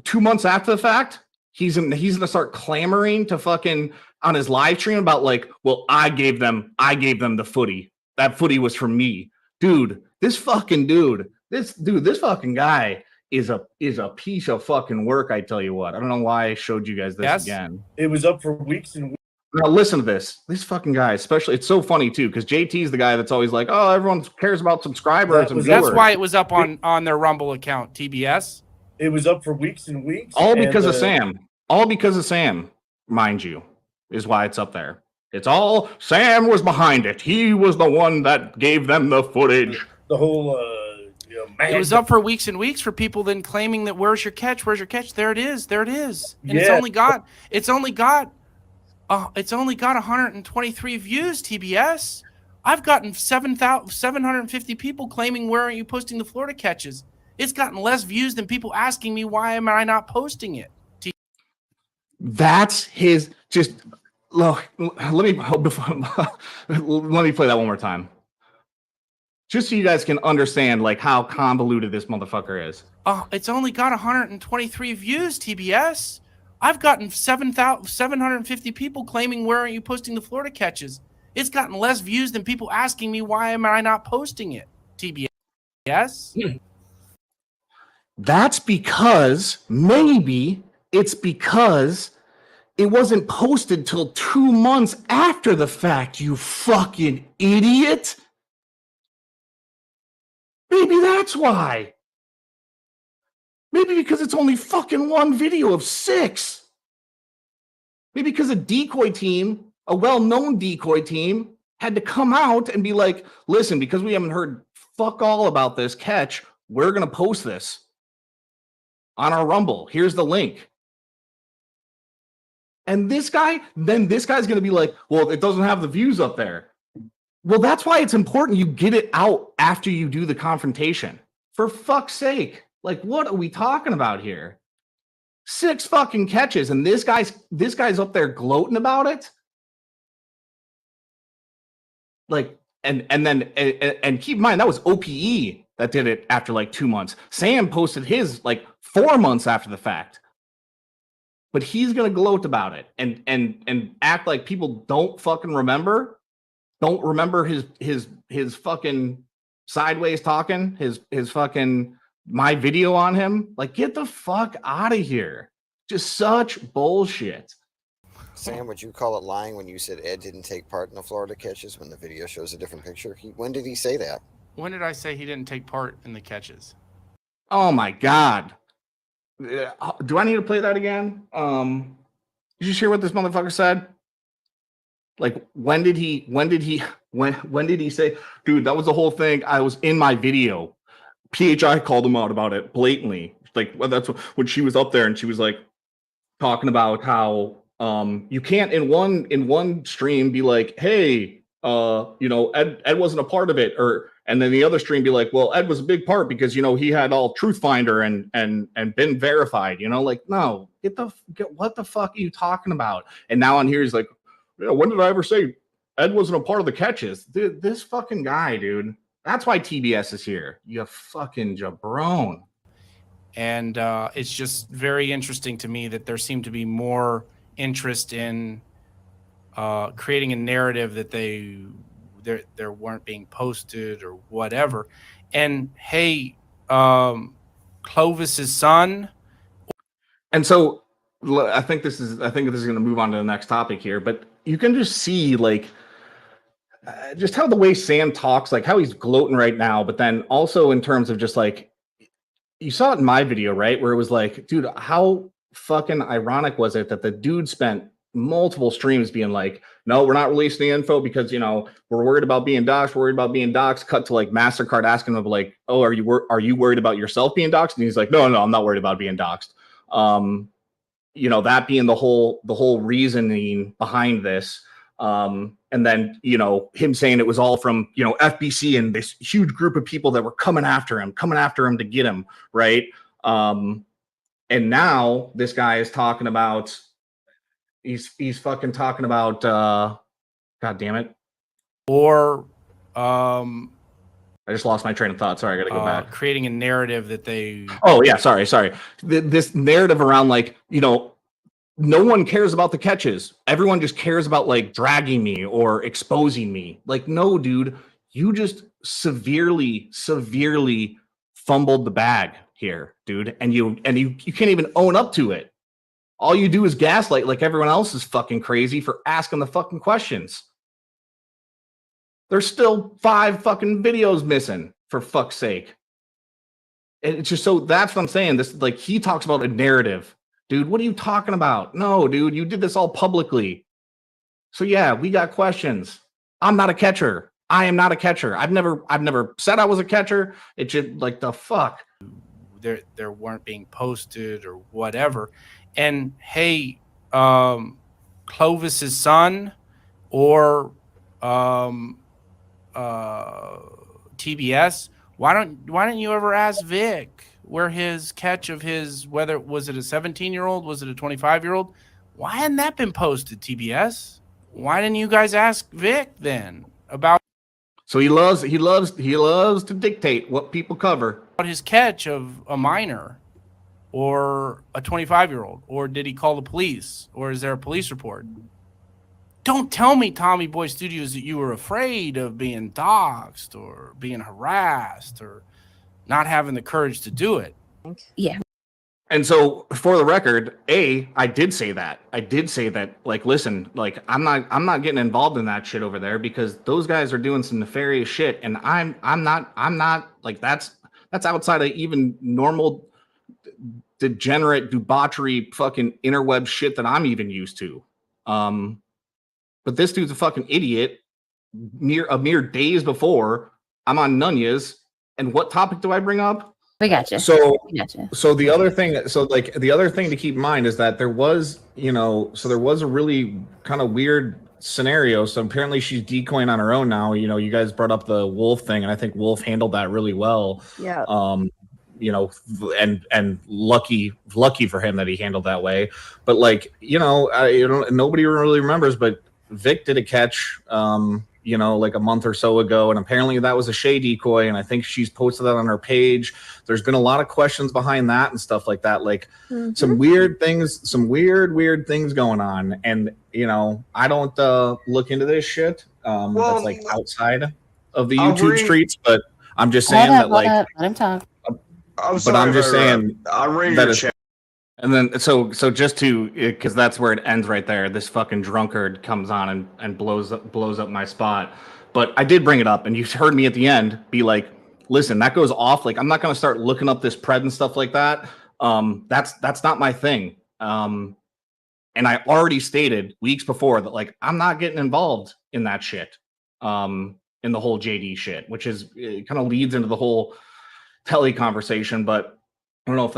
2 months after the fact, he's gonna start clamoring to fucking on his live stream about like, "Well, I gave them the footy. That footy was from me." Dude, this fucking guy is a piece of fucking work. I tell you what. I don't know why I showed you guys this again. It was up for weeks and weeks. Now listen to this. This fucking guy, especially, it's so funny too, because JT's the guy that's always like, "Oh, everyone cares about subscribers and viewers." That's why it was up on their Rumble account, TBS. It was up for weeks and weeks. All because of Sam. All because of Sam, mind you, is why it's up there. It's all Sam was behind it. He was the one that gave them the footage. The whole it was up for weeks and weeks for people then claiming that where's your catch? Where's your catch? There it is. There it is. And it's Yeah. only got 123 views, TBS. I've gotten 750 people claiming where aren't you posting the Florida catches. It's gotten less views than people asking me why am I not posting it. That's his. Just look. Let me play that one more time, just so you guys can understand like how convoluted this motherfucker is. It's only got 123 views, TBS. I've gotten 750 people claiming where aren't you posting the Florida catches. It's gotten less views than people asking me why am I not posting it. TBS. That's because maybe it's because it wasn't posted till 2 months after the fact, you fucking idiot. Maybe that's why. Maybe because it's only fucking one video of 6. Maybe because a decoy team, a well-known decoy team, had to come out and be like, listen, because we haven't heard fuck all about this catch, we're going to post this on our Rumble. Here's the link. And this guy's going to be like, well, it doesn't have the views up there. Well, that's why it's important you get it out after you do the confrontation. For fuck's sake. Like, what are we talking about here? 6 fucking catches, and this guy's up there gloating about it. Like, and keep in mind that was OPE that did it after like 2 months. Sam posted his like 4 months after the fact. But he's gonna gloat about it and act like people don't fucking remember. Don't remember his fucking sideways talking, his fucking my video on him. Like, get the fuck out of here. Just such bullshit. Sam, would you call it lying when you said Ed didn't take part in the Florida catches when the video shows a different picture? When did he say that? When did I say he didn't take part in the catches? Oh my God. Do I need to play that again? Did you hear what this motherfucker said? Like, when did he say, dude, that was the whole thing. I was in my video. PHI called him out about it blatantly. Like, well, that's when she was up there and she was like talking about how you can't in one stream be like, hey, Ed wasn't a part of it, and then the other stream be like, well, Ed was a big part because he had all Truth Finder and been verified. Like, no, what the fuck are you talking about? And now on here he's like, yeah, when did I ever say Ed wasn't a part of the catches? Dude, this fucking guy, dude. That's why TBS is here. You fucking jabron. And it's just very interesting to me that there seemed to be more interest in creating a narrative that there weren't being posted or whatever. And hey, Clovis's son. And so I think this is going to move on to the next topic here, but you can just see like just how the way Sam talks, like how he's gloating right now, but then also in terms of just like, you saw it in my video, right? Where it was like, dude, how fucking ironic was it that the dude spent multiple streams being like, no, we're not releasing the info because, we're worried about being doxxed, cut to like MasterCard asking him like, oh, are you worried about yourself being doxxed? And he's like, no, I'm not worried about being doxxed. That being the whole reasoning behind this. And then, him saying it was all from, FBC and this huge group of people that were coming after him to get him. Right. And now this guy is talking about, he's fucking talking about, God damn it. Or, I just lost my train of thought. Sorry. I got to go back. Creating a narrative that they. Oh yeah. Sorry. This narrative around like, no one cares about the catches. Everyone just cares about like dragging me or exposing me. Like, no, dude, you just severely fumbled the bag. here, dude, and you can't even own up to it. All you do is gaslight like everyone else is fucking crazy for asking the fucking questions. There's still 5 fucking videos missing, for fuck's sake. It's just so that's what I'm saying. This, like, he talks about a narrative. Dude, what are you talking about? No, dude, you did this all publicly. So yeah, we got questions. I'm not a catcher. I am not a catcher. I've never said I was a catcher. It just, like, the fuck. There weren't being posted or whatever. And hey, Clovis's son or TBS, why don't you ever ask Vic where his catch of his, whether was it a 17-year-old, was it a 25-year-old? Why hadn't that been posted, TBS? Why didn't you guys ask Vic then about? So he loves to dictate what people cover. His catch of a minor or a 25-year-old, or did he call the police, or is there a police report? Don't tell me, Tommy Boy Studios, that you were afraid of being doxxed or being harassed or not having the courage to do it. Yeah. And so, for the record, I did say that. I did say that, like, listen, like, I'm not getting involved in that shit over there because those guys are doing some nefarious shit, and I'm not like, that's outside of even normal degenerate debauchery fucking interweb shit that I'm even used to. But this dude's a fucking idiot. Mere days before, I'm on Nunez, and what topic do I bring up? We got you. So we the other thing to keep in mind is that there was a really kind of weird scenario. So apparently she's decoying on her own now. You know, you guys brought up the Wolf thing, and I think Wolf handled that really well. Yeah. And lucky for him that he handled that way. But like, nobody really remembers, but Vic did a catch like a month or so ago, and apparently that was a Shay decoy, and I think she's posted that on her page. There's been a lot of questions behind that and stuff like that, like some weird things going on. And I don't look into this shit that's like outside of the YouTube streets, but I'm just saying that, like, let him talk. I'm just saying I'm reading that your it's, chat. and then so just to, because that's where it ends right there. This fucking drunkard comes on and blows up my spot. But I did bring it up, and you heard me at the end be like, listen, that goes off. Like, I'm not going to start looking up this pred and stuff like that. That's not my thing. And I already stated weeks before that, like, I'm not getting involved in that shit, in the whole JD shit, which is, it kind of leads into the whole Telly conversation, but I don't know if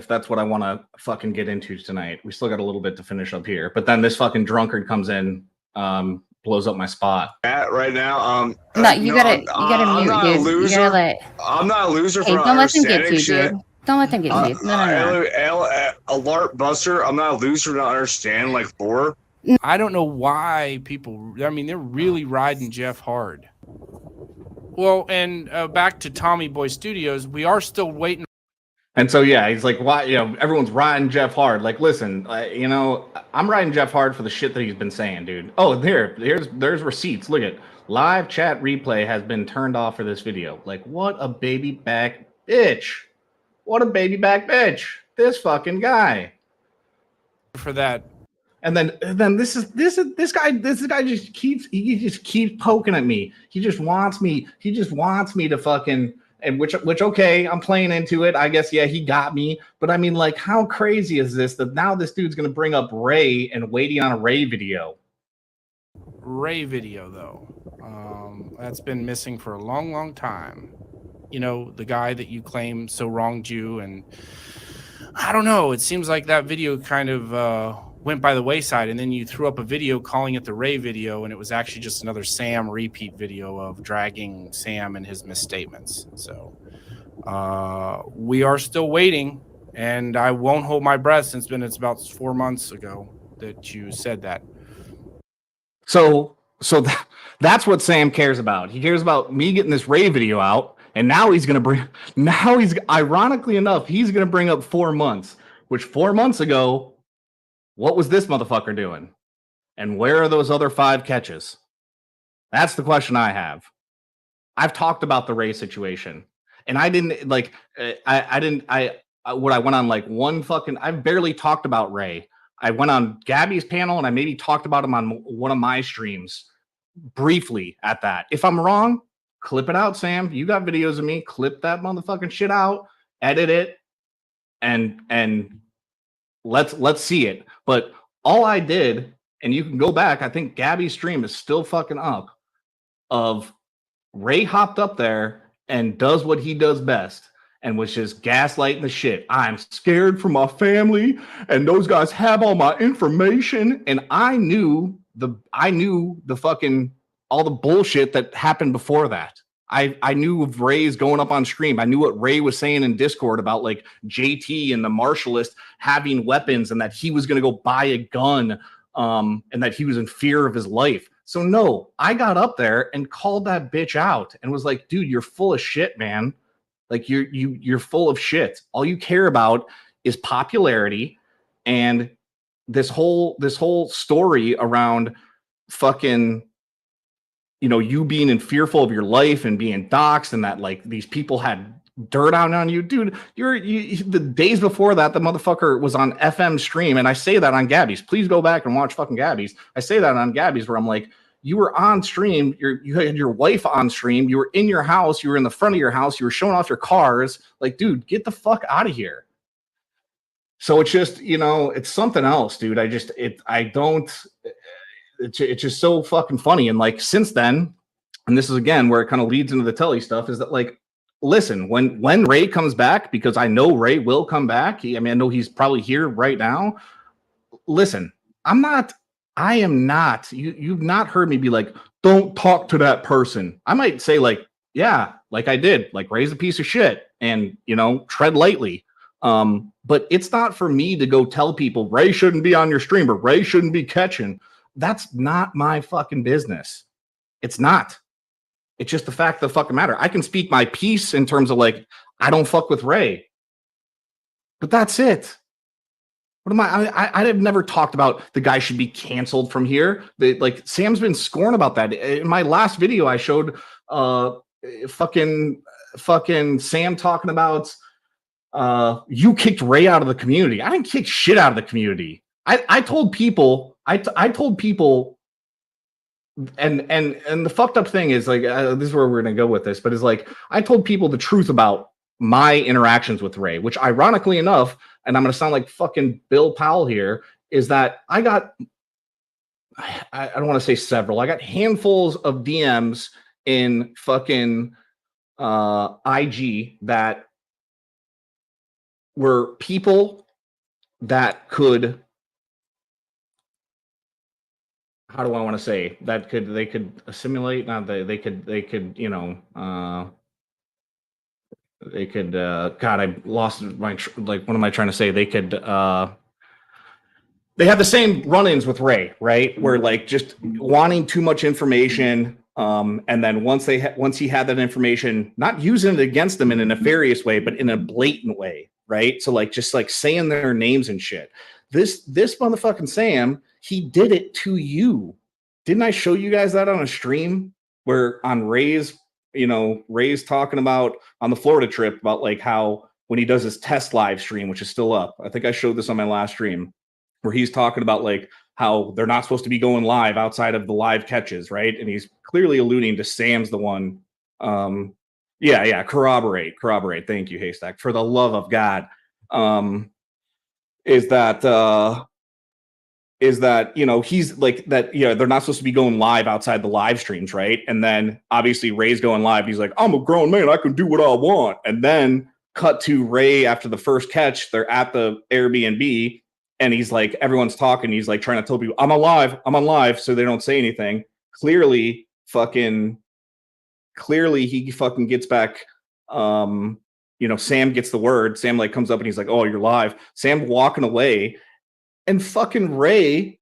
that's what I want to fucking get into tonight. We still got a little bit to finish up here, but then this fucking drunkard comes in, blows up my spot. Right now, No, you gotta mute, dude. You gotta I'm not a loser Hey, for don't let them get understanding to you, shit. dude. Don't let them get to you. No. Alert Buster, I'm not a loser to not understand like lore. I don't know why people, I mean, they're really riding Jeff hard. Well, and back to Tommy Boy Studios, we are still waiting. And so, yeah, he's like, why? Everyone's riding Jeff hard. Like, listen, I'm riding Jeff hard for the shit that he's been saying, dude. Oh, there's receipts. Look at live chat replay has been turned off for this video. Like, what a baby back bitch. What a baby back bitch. This fucking guy. For that. And then this guy just keeps poking at me. He just wants me to fucking, and which okay, I'm playing into it. I guess, yeah, he got me. But I mean, like, how crazy is this that now this dude's gonna bring up Ray and waiting on a Ray video? Ray video, though. That's been missing for a long, long time. The guy that you claim so wronged you, and I don't know. It seems like that video kind of went by the wayside, and then you threw up a video calling it the Ray video, and it was actually just another Sam repeat video of dragging Sam and his misstatements. So we are still waiting, and I won't hold my breath since it's about 4 months ago that you said that. So that's what Sam cares about. He cares about me getting this Ray video out, and now ironically enough, he's going to bring up 4 months, which 4 months ago, what was this motherfucker doing? And where are those other 5 catches? That's the question I have. I've talked about the Ray situation. And I didn't like, I didn't, I went on like one fucking, I barely talked about Ray. I went on Gabby's panel and I maybe talked about him on one of my streams briefly at that. If I'm wrong, clip it out, Sam. You got videos of me. Clip that motherfucking shit out, edit it, and let's see it. But all I did, and you can go back, I think Gabby's stream is still fucking up, of Ray hopped up there and does what he does best and was just gaslighting the shit. I'm scared for my family and those guys have all my information. And I knew the fucking all the bullshit that happened before that. I knew of Ray's going up on stream. I knew what Ray was saying in Discord about like JT and the martialist having weapons and that he was going to go buy a gun and that he was in fear of his life. So no, I got up there and called that bitch out and was like, dude, you're full of shit, man. Like you're full of shit. All you care about is popularity and this whole story around fucking, you know, you being in fearful of your life and being doxxed and that like these people had dirt on you, dude. The days before that, the motherfucker was on FM stream, and I say that on Gabby's. Please go back and watch fucking Gabby's. I say that on Gabby's where I'm like, you were on stream, you had your wife on stream, you were in your house, you were in the front of your house, you were showing off your cars. Like, dude, get the fuck out of here. So it's just, you know, it's something else, dude. It's just so fucking funny. And like since then, and this is again where it kind of leads into the Telly stuff, is that like, listen, when Ray comes back, because I know Ray will come back. I know he's probably here right now. Listen, I am not, you've not heard me be like, don't talk to that person. I might say like, yeah, like I did, like Ray's a piece of shit and, you know, tread lightly. But it's not for me to go tell people Ray shouldn't be on your stream or Ray shouldn't be catching. That's not my fucking business. It's not. It's just the fact of the fucking matter. I can speak my piece in terms of like, I don't fuck with Ray. But that's it. What am I have never talked about the guy should be canceled from here. Like Sam's been scorned about that. In my last video, I showed fucking Sam talking about you kicked Ray out of the community. I didn't kick shit out of the community. I told people, I told people, and the fucked up thing is like this is where we're gonna go with this, but it's like I told people the truth about my interactions with Ray, which ironically enough, and I'm gonna sound like fucking Bill Powell here, is that I don't want to say several, I got handfuls of DMs in fucking IG that were people that could, how do I want to say, that they could assimilate, not they could, you know, they could, God, I lost my, like, what am I trying to say? They could, they have the same run-ins with Ray, right? Where like just wanting too much information. And then once he had that information, not using it against them in a nefarious way, but in a blatant way, right? So like, just like saying their names and shit. This motherfucking Sam, he did it to you. Didn't I show you guys that on a stream where on Ray's, you know, Ray's talking about on the Florida trip about like how when he does his test live stream, which is still up, I think I showed this on my last stream, where he's talking about like how they're not supposed to be going live outside of the live catches, right? And he's clearly alluding to Sam's the one. Yeah, corroborate. Thank you, Haystack. For the love of God, is that, you know, he's like that, you know, they're not supposed to be going live outside the live streams, right? And then obviously Ray's going live. He's like, I'm a grown man, I can do what I want. And then cut to Ray after the first catch, they're at the Airbnb, and he's like, everyone's talking. He's like trying to tell people, I'm on live, so they don't say anything. Clearly he fucking gets back. You know, Sam gets the word. Sam like comes up and he's like, oh, you're live. Sam walking away. And fucking Ray,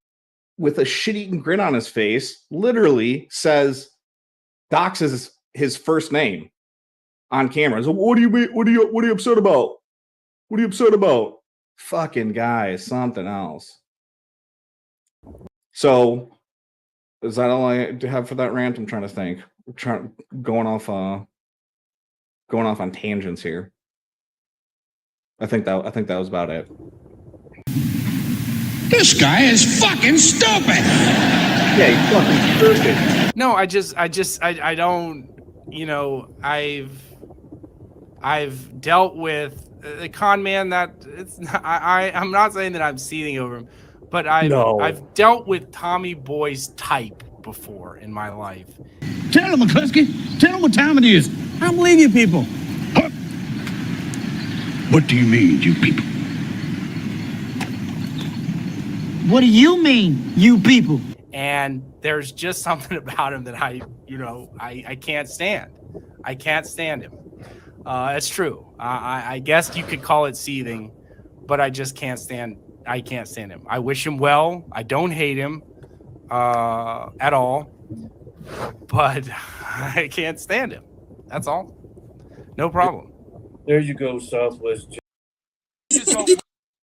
with a shit-eating grin on his face, literally says, doxes his first name on camera. So what are you upset about? What are you upset about? Fucking guy is something else. So is that all I have for that rant? I'm trying to think. Going off going off on tangents here. I think that was about it. This guy is fucking stupid. Yeah, he's fucking stupid. No, I don't. You know, I've dealt with a con man that it's not, I'm not saying that I'm seething over him, but I've dealt with Tommy Boy's type before in my life. Tell him, McCluskey. Tell him what time it is. I don't believe you people. What do you mean, you people? What do you mean, you people? And there's just something about him that I can't stand. I can't stand him. It's true. I guess you could call it seething, but I just can't stand. I can't stand him. I wish him well. I don't hate him at all, but I can't stand him. That's all. No problem. There you go, Southwest.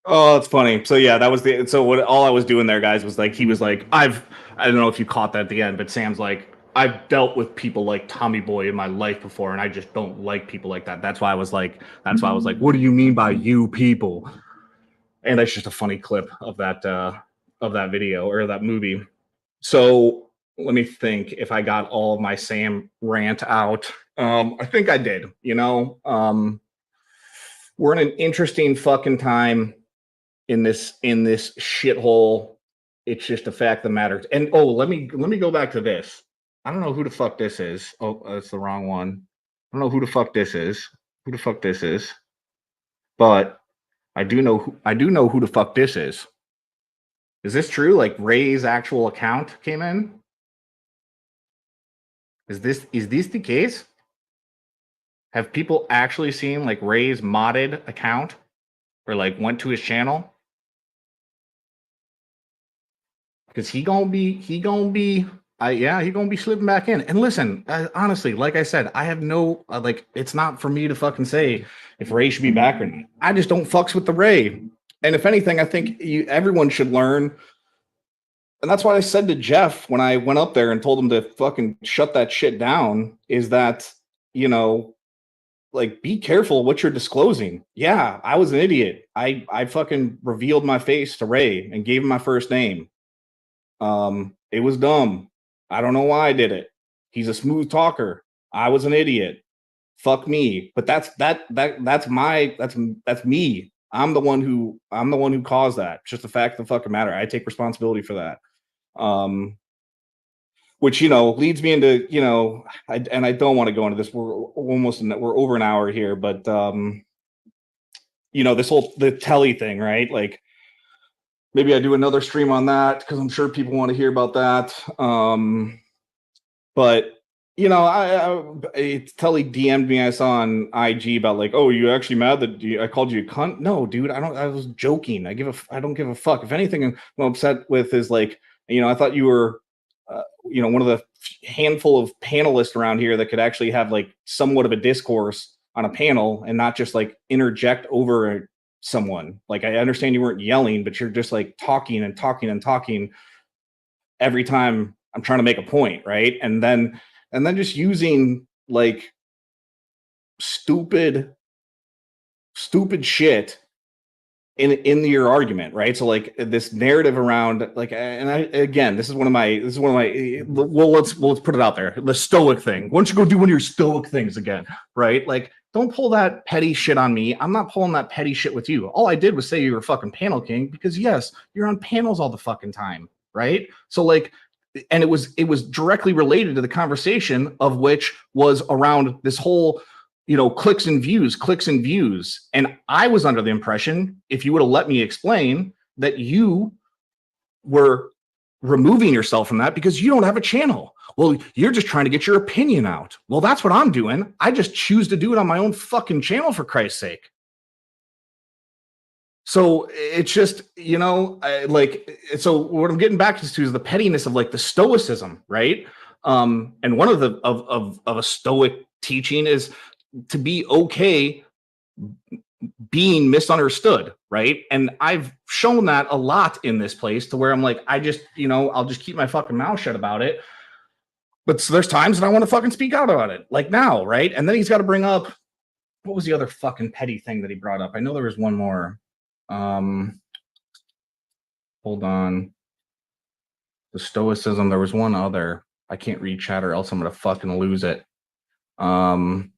Oh, that's funny. So yeah, that was all I was doing there, guys, was like, he was like, I don't know if you caught that at the end, but Sam's like, I've dealt with people like Tommy Boy in my life before, and I just don't like people like that. That's why I was like, what do you mean by you people? And that's just a funny clip of that video or that movie. So let me think if I got all of my Sam rant out. I think I did, you know. We're in an interesting fucking time in this shithole. It's just a fact of the matter. And let me go back to this. I don't know who the fuck this is. Oh, that's the wrong one. I don't know who the fuck this is. But I do know who the fuck this is. Is this true? Like Ray's actual account came in? Is this the case? Have people actually seen like Ray's modded account or like went to his channel? Because he gonna be slipping back in. And listen, honestly, like I said, I have no it's not for me to fucking say if Ray should be back or not. I just don't fucks with the Ray. And if anything, I think everyone should learn. And that's what I said to Jeff when I went up there and told him to fucking shut that shit down, is that, you know, like, be careful what you're disclosing. Yeah, I was an idiot. I fucking revealed my face to Ray and gave him my first name. It was dumb. I don't know why I did it. He's a smooth talker. I was an idiot. Fuck me. But that's me. I'm the one who caused that. It's just the fact of the fucking matter. I take responsibility for that. Which, you know, leads me into, you know, I don't want to go into this. We're over an hour here, but you know, the telly thing, right? Like, maybe I do another stream on that because I'm sure people want to hear about that. But you know, Telly DM'd me. I saw on IG about like, oh, you actually mad that I called you a cunt? No, dude, I was joking. I don't give a fuck. If anything, I'm upset with is like, you know, I thought you were, you know, one of the handful of panelists around here that could actually have like somewhat of a discourse on a panel and not just like interject over someone. Like, I understand you weren't yelling, but you're just like talking and talking and talking every time I'm trying to make a point, right? And then just using like stupid shit in your argument, right? So like this narrative around like, and I, again, this is one of my well, let's put it out there, the stoic thing. Why don't you go do one of your stoic things again, right? Like, don't pull that petty shit on me. I'm not pulling that petty shit with you. All I did was say you were a fucking panel king because yes, you're on panels all the fucking time, right? So like, and it was directly related to the conversation of which was around this whole, you know, clicks and views. And I was under the impression, if you would have let me explain, that you were removing yourself from that because you don't have a channel. Well, you're just trying to get your opinion out. Well, that's what I'm doing. I just choose to do it on my own fucking channel, for Christ's sake. So it's just, you know, so what I'm getting back to is the pettiness of like the stoicism, right? And one of the of a stoic teaching is to be okay being misunderstood, right? And I've shown that a lot in this place to where I'm like, I just, you know, I'll just keep my fucking mouth shut about it. But so there's times that I want to fucking speak out about it, like now, right? And then he's got to bring up what was the other fucking petty thing that he brought up? I know there was one more. Hold on. The stoicism. There was one other. I can't read chat or else I'm gonna fucking lose it. Damn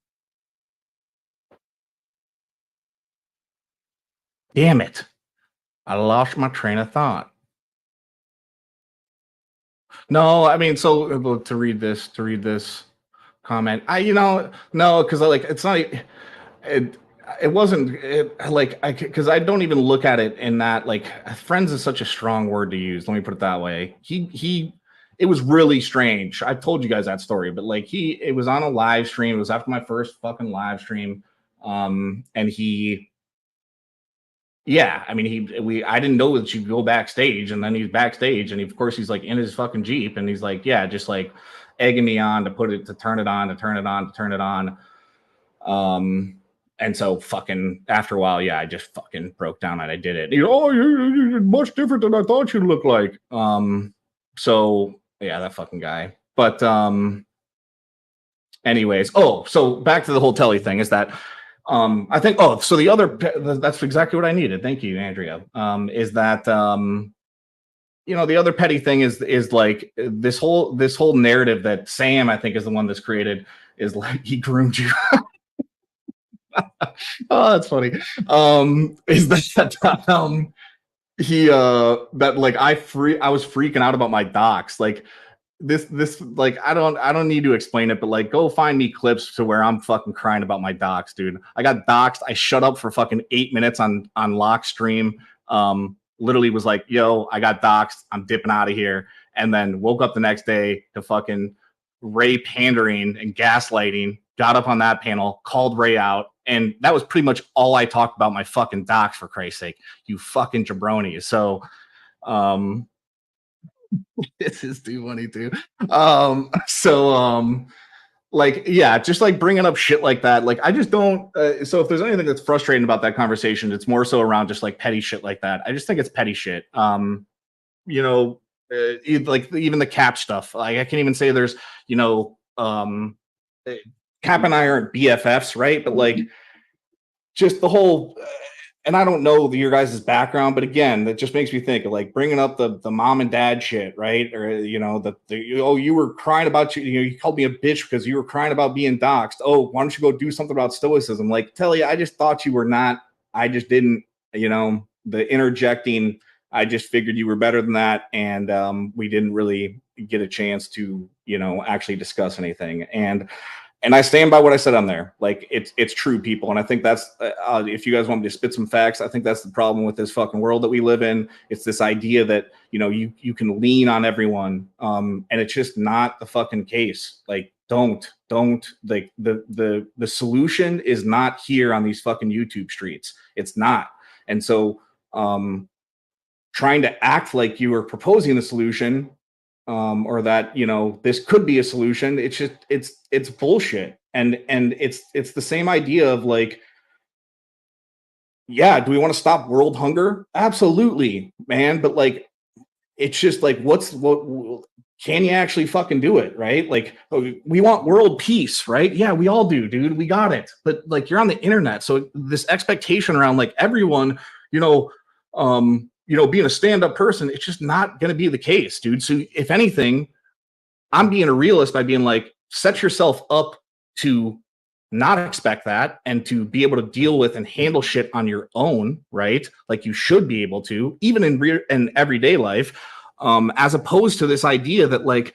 it. I lost my train of thought. No, I mean, so to read this comment, no, because it's not. It wasn't because I don't even look at it in that friends is such a strong word to use. Let me put it that way. It was really strange. I've told you guys that story, but it was on a live stream. It was after my first fucking live stream, and yeah, I mean, I didn't know that you'd go backstage, and then he's backstage, and of course he's in his fucking Jeep, and he's just egging me on to turn it on. And so fucking after a while, yeah, I just fucking broke down and I did it. You're much different than I thought you'd look like. So yeah, that fucking guy. But anyways, so back to the whole telly thing is that I think so the other that's exactly what I needed. Thank you, Andrea. Is that the other petty thing is this whole narrative that Sam, I think, is the one that's created, is he groomed you. Oh, that's funny. Is that I was freaking out about my docs. This I don't need to explain it, but go find me clips to where I'm fucking crying about my docs, dude. I got doxed. I shut up for fucking 8 minutes on lock stream. Literally was like, yo, I got doxed. I'm dipping out of here. And then woke up the next day to fucking Ray pandering and gaslighting. Got up on that panel, called Ray out, and that was pretty much all I talked about my fucking docs, for Christ's sake. You fucking jabronis. So this is too funny too. Yeah, just bringing up shit like that. I just don't. So if there's anything that's frustrating about that conversation, it's more so around just petty shit like that. I just think it's petty shit. Even the Cap stuff. I can't even say there's Cap and I aren't BFFs, right? But just the whole. And I don't know your guys' background, but again, that just makes me think of bringing up the mom and dad shit, right? Or you were crying about you called me a bitch because you were crying about being doxxed. Oh, why don't you go do something about stoicism? Tell you, I just thought you were not. I just didn't. The interjecting. I just figured you were better than that, and we didn't really get a chance to actually discuss anything. And I stand by what I said on there. It's true, people. And I think that's, if you guys want me to spit some facts, I think that's the problem with this fucking world that we live in. It's this idea that, you can lean on everyone. And it's just not the fucking case. Don't the solution is not here on these fucking YouTube streets. It's not. And so, trying to act like you are proposing the solution, or that this could be a solution, it's just it's bullshit. And it's the same idea of yeah, do we want to stop world hunger? Absolutely, man. But it's just what can you actually fucking do it, right? We want world peace, right? Yeah, we all do, dude. We got it. But you're on the internet, so this expectation around everyone, being a stand-up person, it's just not going to be the case, dude. So if anything, I'm being a realist by being set yourself up to not expect that and to be able to deal with and handle shit on your own, right? You should be able to, even in everyday life, as opposed to this idea that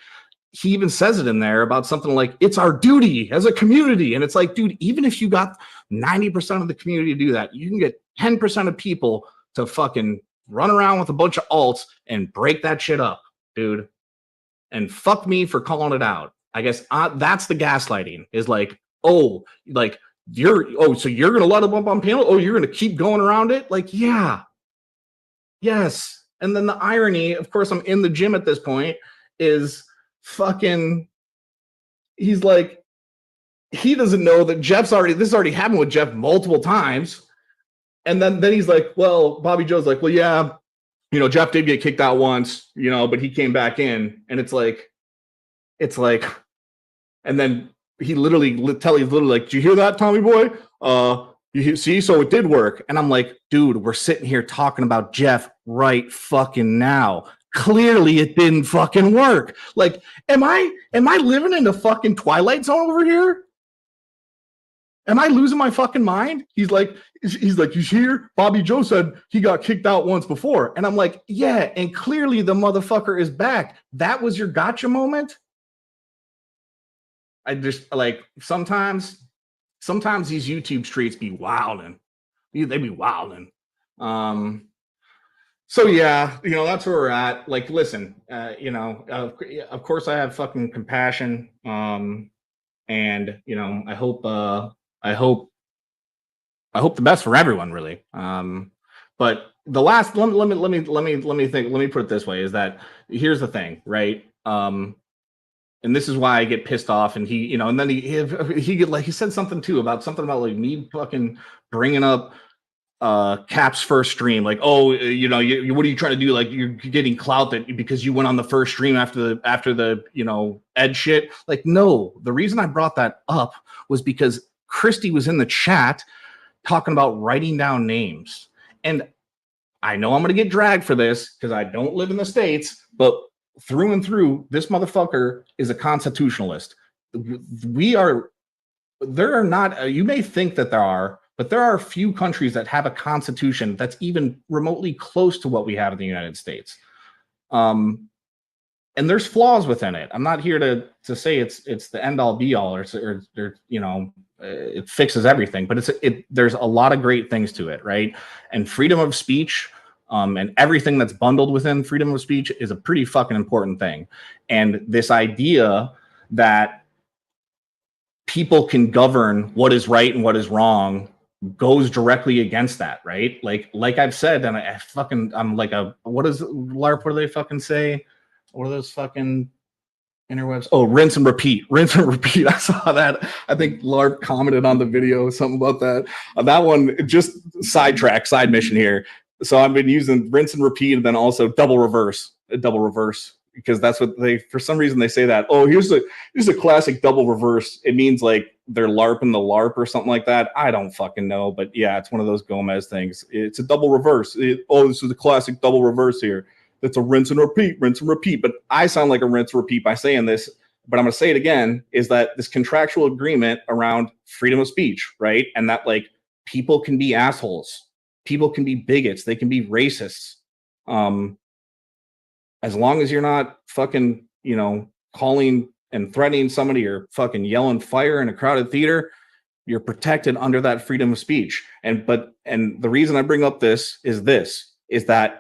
he even says it in there about something it's our duty as a community. And it's dude, even if you got 90% of the community to do that, you can get 10% of people to fucking run around with a bunch of alts and break that shit up, dude. And fuck me for calling it out. I guess that's the gaslighting, is so you're gonna let them up on panel? Oh, you're gonna keep going around it? Yeah. Yes. And then the irony, of course, I'm in the gym at this point, is fucking he's he doesn't know that this has already happened with Jeff multiple times. And then he's well, Bobby Joe's well, yeah, Jeff did get kicked out once, but he came back in. And it's and then He's literally like, "Did you hear that, Tommy boy? You see, so it did work." And I'm like, "Dude, we're sitting here talking about Jeff right fucking now. Clearly, it didn't fucking work. Like, am I living in the fucking Twilight Zone over here? Am I losing my fucking mind?" He's like, "You hear? Bobby Joe said he got kicked out once before." And I'm like, "Yeah, and clearly the motherfucker is back. That was your gotcha moment?" I just like sometimes these YouTube streets be wilding. They be wilding. So yeah, that's where we're at. Like, listen, of course I have fucking compassion. And I hope the best for everyone, really. But the last let me put it this way, is that here's the thing, right? And this is why I get pissed off. And and then he said something too about like me fucking bringing up Cap's first stream, like, "Oh, what are you trying to do? Like, you're getting clout because you went on the first stream after the Ed shit." Like, no, the reason I brought that up was because Christy was in the chat talking about writing down names. And I know I'm going to get dragged for this because I don't live in the States, but through and through, this motherfucker is a constitutionalist. There are not, you may think that there are, but there are few countries that have a constitution that's even remotely close to what we have in the United States. And there's flaws within it. I'm not here to say it's the end all be all, or it fixes everything, but there's a lot of great things to it, right? And freedom of speech, and everything that's bundled within freedom of speech is a pretty fucking important thing. And this idea that people can govern what is right and what is wrong goes directly against that, right? Like I've said, and I'm like what is LARP? What do they fucking say? What are those fucking interwebs? Oh, rinse and repeat. Rinse and repeat. I saw that. I think LARP commented on the video, something about that. That one, just side mission here. So I've been using rinse and repeat, and then also double reverse, because that's what for some reason they say that. Oh, here's a classic double reverse. It means like they're LARPing the LARP or something like that. I don't fucking know, but yeah, it's one of those Gomez things. It's a double reverse. This is a classic double reverse here. That's a rinse and repeat. But I sound like a rinse and repeat by saying this, but I'm going to say it again, is that this contractual agreement around freedom of speech, right? And that like people can be assholes. People can be bigots. They can be racists. As long as you're not fucking, calling and threatening somebody or fucking yelling fire in a crowded theater, you're protected under that freedom of speech. And the reason I bring up this is that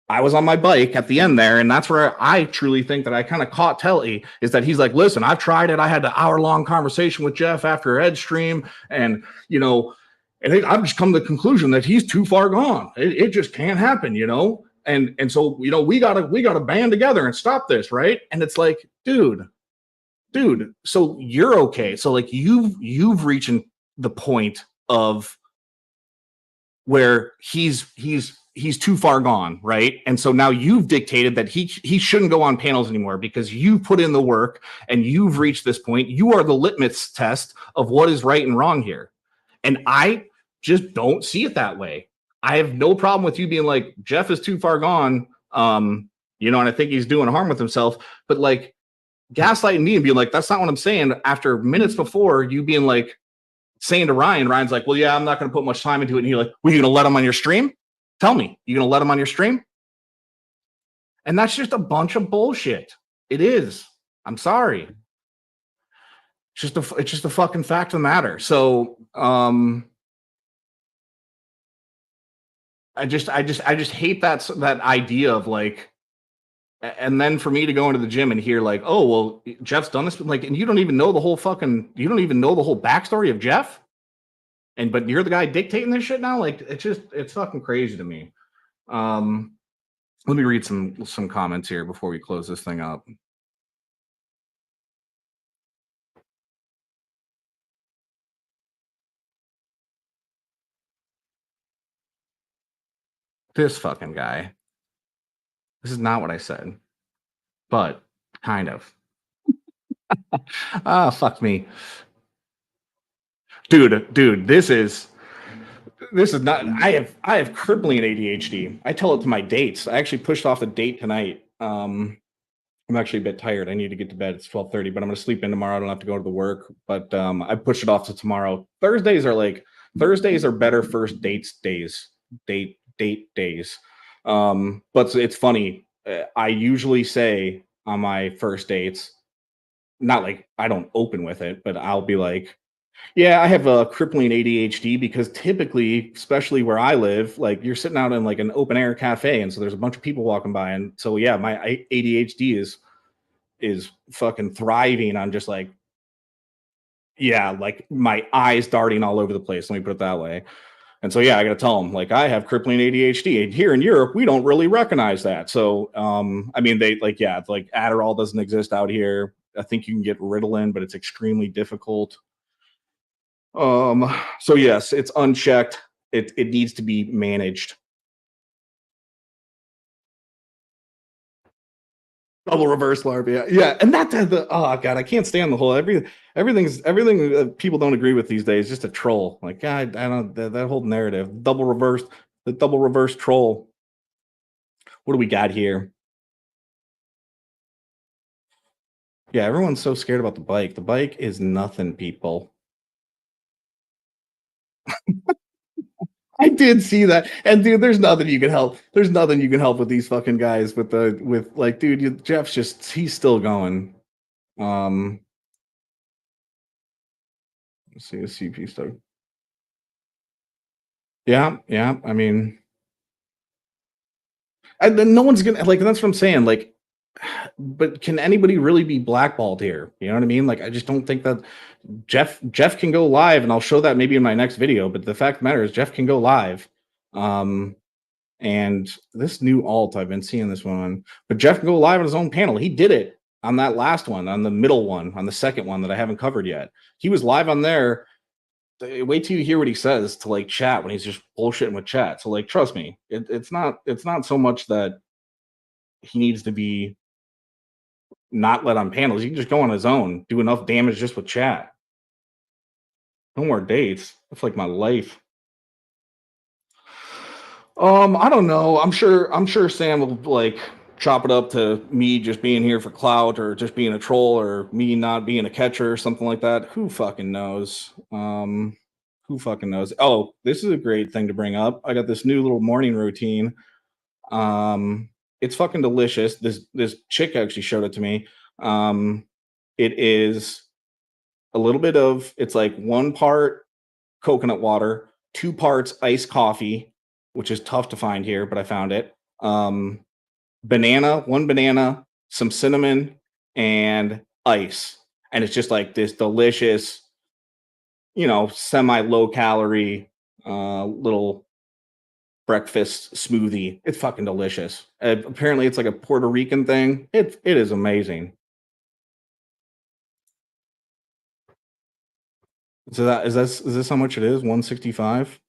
I was on my bike at the end there, and that's where I truly think that I kind of caught Telly, is that he's like, "Listen, I've tried it. I had an hour-long conversation with Jeff after Ed's stream, and I've just come to the conclusion that he's too far gone. It just can't happen, And so we gotta band together and stop this, right?" And it's like, dude, so you're okay. So like you've reached the point of where he's too far gone, right? And so now you've dictated that he shouldn't go on panels anymore because you put in the work and you've reached this point. You are the litmus test of what is right and wrong here. And I just don't see it that way. I have no problem with you being like, Jeff is too far gone, and I think he's doing harm with himself. But like gaslighting me and being like, "That's not what I'm saying," after minutes before you being like saying to Ryan's like, "Well, yeah, I'm not going to put much time into it." And you're like, "Were you going to let him on your stream? Tell me, you going to let him on your stream?" And that's just a bunch of bullshit. It is. I'm sorry. It's just a fucking fact of the matter. So, I just hate that idea of like, and then for me to go into the gym and hear like, "Oh, well, Jeff's done this," like, and you don't even know the whole backstory of Jeff, but you're the guy dictating this shit now. Like, it's fucking crazy to me. Let me read some comments here before we close this thing up. This fucking guy. This is not what I said, but kind of. Ah, fuck me. Dude, this is not. I have crippling ADHD. I tell it to my dates. I actually pushed off a date tonight. I'm actually a bit tired. I need to get to bed. It's 12:30, but I'm gonna sleep in tomorrow. I don't have to go to the work. But I pushed it off to tomorrow. Thursdays are better first dates days. Date days. But it's funny. I usually say on my first dates, not like I don't open with it, but I'll be like, yeah, I have a crippling ADHD because typically, especially where I live, like you're sitting out in like an open air cafe, and so there's a bunch of people walking by, and so yeah, my ADHD is fucking thriving on just like, yeah, like my eyes darting all over the place. Let me put it that way. And so yeah, I got to tell them like I have crippling ADHD. And here in Europe, we don't really recognize that. So I mean, they like yeah, like Adderall doesn't exist out here. I think you can get Ritalin, but it's extremely difficult. So yes, it's unchecked. It needs to be managed. Double reverse LARP, yeah, and that the oh god, I can't stand the whole everything that people don't agree with these days. Just a troll, like God, I don't that whole narrative, the double reverse troll. What do we got here? Yeah, everyone's so scared about the bike. The bike is nothing, people. I did see that, and dude, there's nothing you can help. There's nothing you can help with these fucking guys with like, dude, Jeff's just he's still going. Um, let's see the CP stuff. Yeah. I mean, and then no one's gonna like. That's what I'm saying. Like, but can anybody really be blackballed here? You know what I mean? Like, I just don't think that Jeff can go live, and I'll show that maybe in my next video. But the fact of the matter is, Jeff can go live. And this new alt, I've been seeing this one, but Jeff can go live on his own panel. He did it on that last one, on the middle one, on the second one that I haven't covered yet. He was live on there. Wait till you hear what he says to like chat when he's just bullshitting with chat. So like, trust me, it's not so much that he needs to be not let on panels. He can just go on his own, do enough damage just with chat. No more dates. That's like my life. I don't know. I'm sure Sam will like chop it up to me just being here for clout or just being a troll or me not being a catcher or something like that. Who fucking knows? Who fucking knows? Oh, this is a great thing to bring up. I got this new little morning routine. It's fucking delicious. This chick actually showed it to me. It is a little bit of it's like 1 part coconut water, 2 parts iced coffee, which is tough to find here, but I found it. Banana, 1 banana, some cinnamon, and ice. And it's just like this delicious, semi low calorie little breakfast smoothie. It's fucking delicious. Apparently, it's like a Puerto Rican thing. It is amazing. So is this how much it is? 165.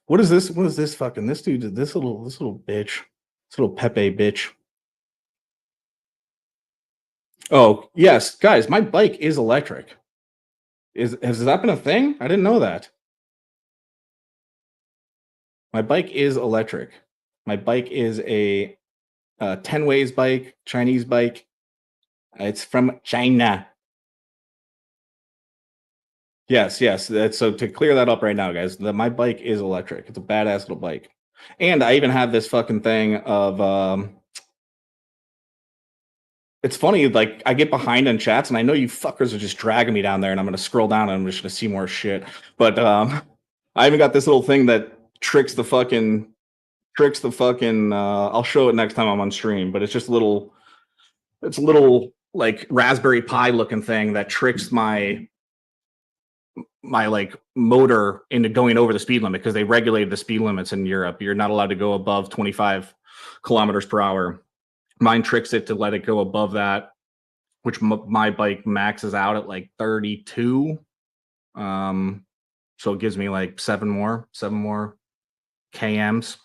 What is this? What is this fucking this dude? This little bitch, this little Pepe bitch. Oh yes, guys, my bike is electric. Has that been a thing? I didn't know that. My bike is electric. My bike is a 10 ways bike, Chinese bike. It's from China. Yes. So to clear that up right now, guys, my bike is electric. It's a badass little bike. And I even have this fucking thing of it's funny, like I get behind in chats and I know you fuckers are just dragging me down there and I'm gonna scroll down and I'm just gonna see more shit. But I even got this little thing that tricks the fucking I'll show it next time I'm on stream, but it's just a little like Raspberry Pi looking thing that tricks my like motor into going over the speed limit because they regulated the speed limits in Europe. You're not allowed to go above 25 kilometers per hour. Mine tricks it to let it go above that, which my bike maxes out at like 32. So it gives me like 7 more kms.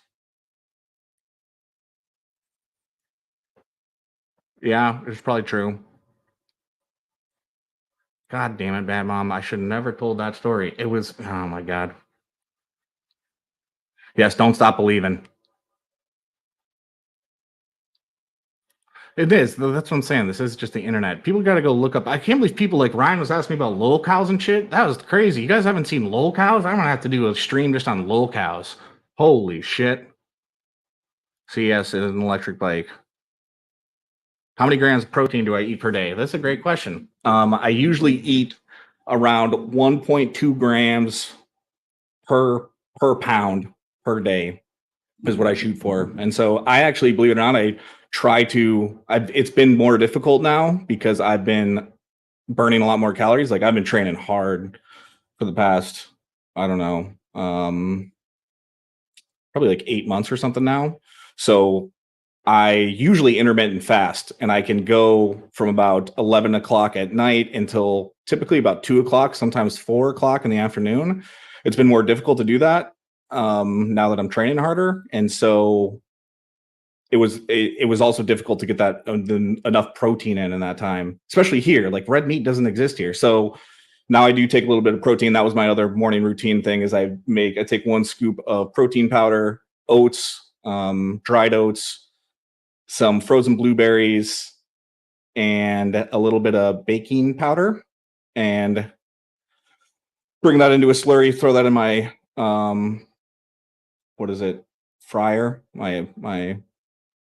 Yeah, it's probably true. God damn it, Bad Mom. I should have never told that story. It was, oh my God. Yes, don't stop believing. It is. That's what I'm saying. This is just the internet. People got to go look up. I can't believe people like Ryan was asking me about lolcows and shit. That was crazy. You guys haven't seen lolcows? I'm gonna have to do a stream just on lolcows. Holy shit. So yes, it is an electric bike. How many grams of protein do I eat per day? That's a great question. I usually eat around 1.2 grams per pound per day is what I shoot for. And so I actually, believe it or not, I try to. It's been more difficult now because I've been burning a lot more calories. Like I've been training hard for the past, I don't know, probably like 8 months or something now. So I usually intermittent fast, and I can go from about 11 o'clock at night until typically about 2 o'clock, sometimes 4 o'clock in the afternoon. It's been more difficult to do that now that I'm training harder, and so it was also difficult to get that enough protein in that time, especially here. Like red meat doesn't exist here, so now I do take a little bit of protein. That was my other morning routine thing. Is I take 1 scoop of protein powder, oats, dried oats, some frozen blueberries, and a little bit of baking powder, and bring that into a slurry. Throw that in my what is it? Fryer. My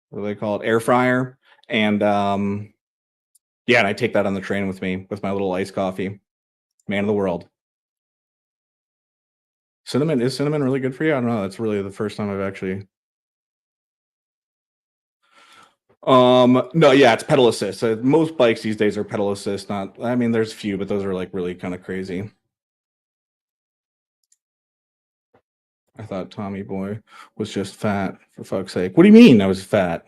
what do they call it? Air fryer. And yeah, and I take that on the train with me with my little iced coffee. Man of the world. Cinnamon, is cinnamon really good for you? I don't know. That's really the first time I've actually. No, yeah, it's pedal assist. Most bikes these days are pedal assist. Not, I mean, there's a few, but those are like really kind of crazy. I thought Tommy Boy was just fat, for fuck's sake. What do you mean I was fat?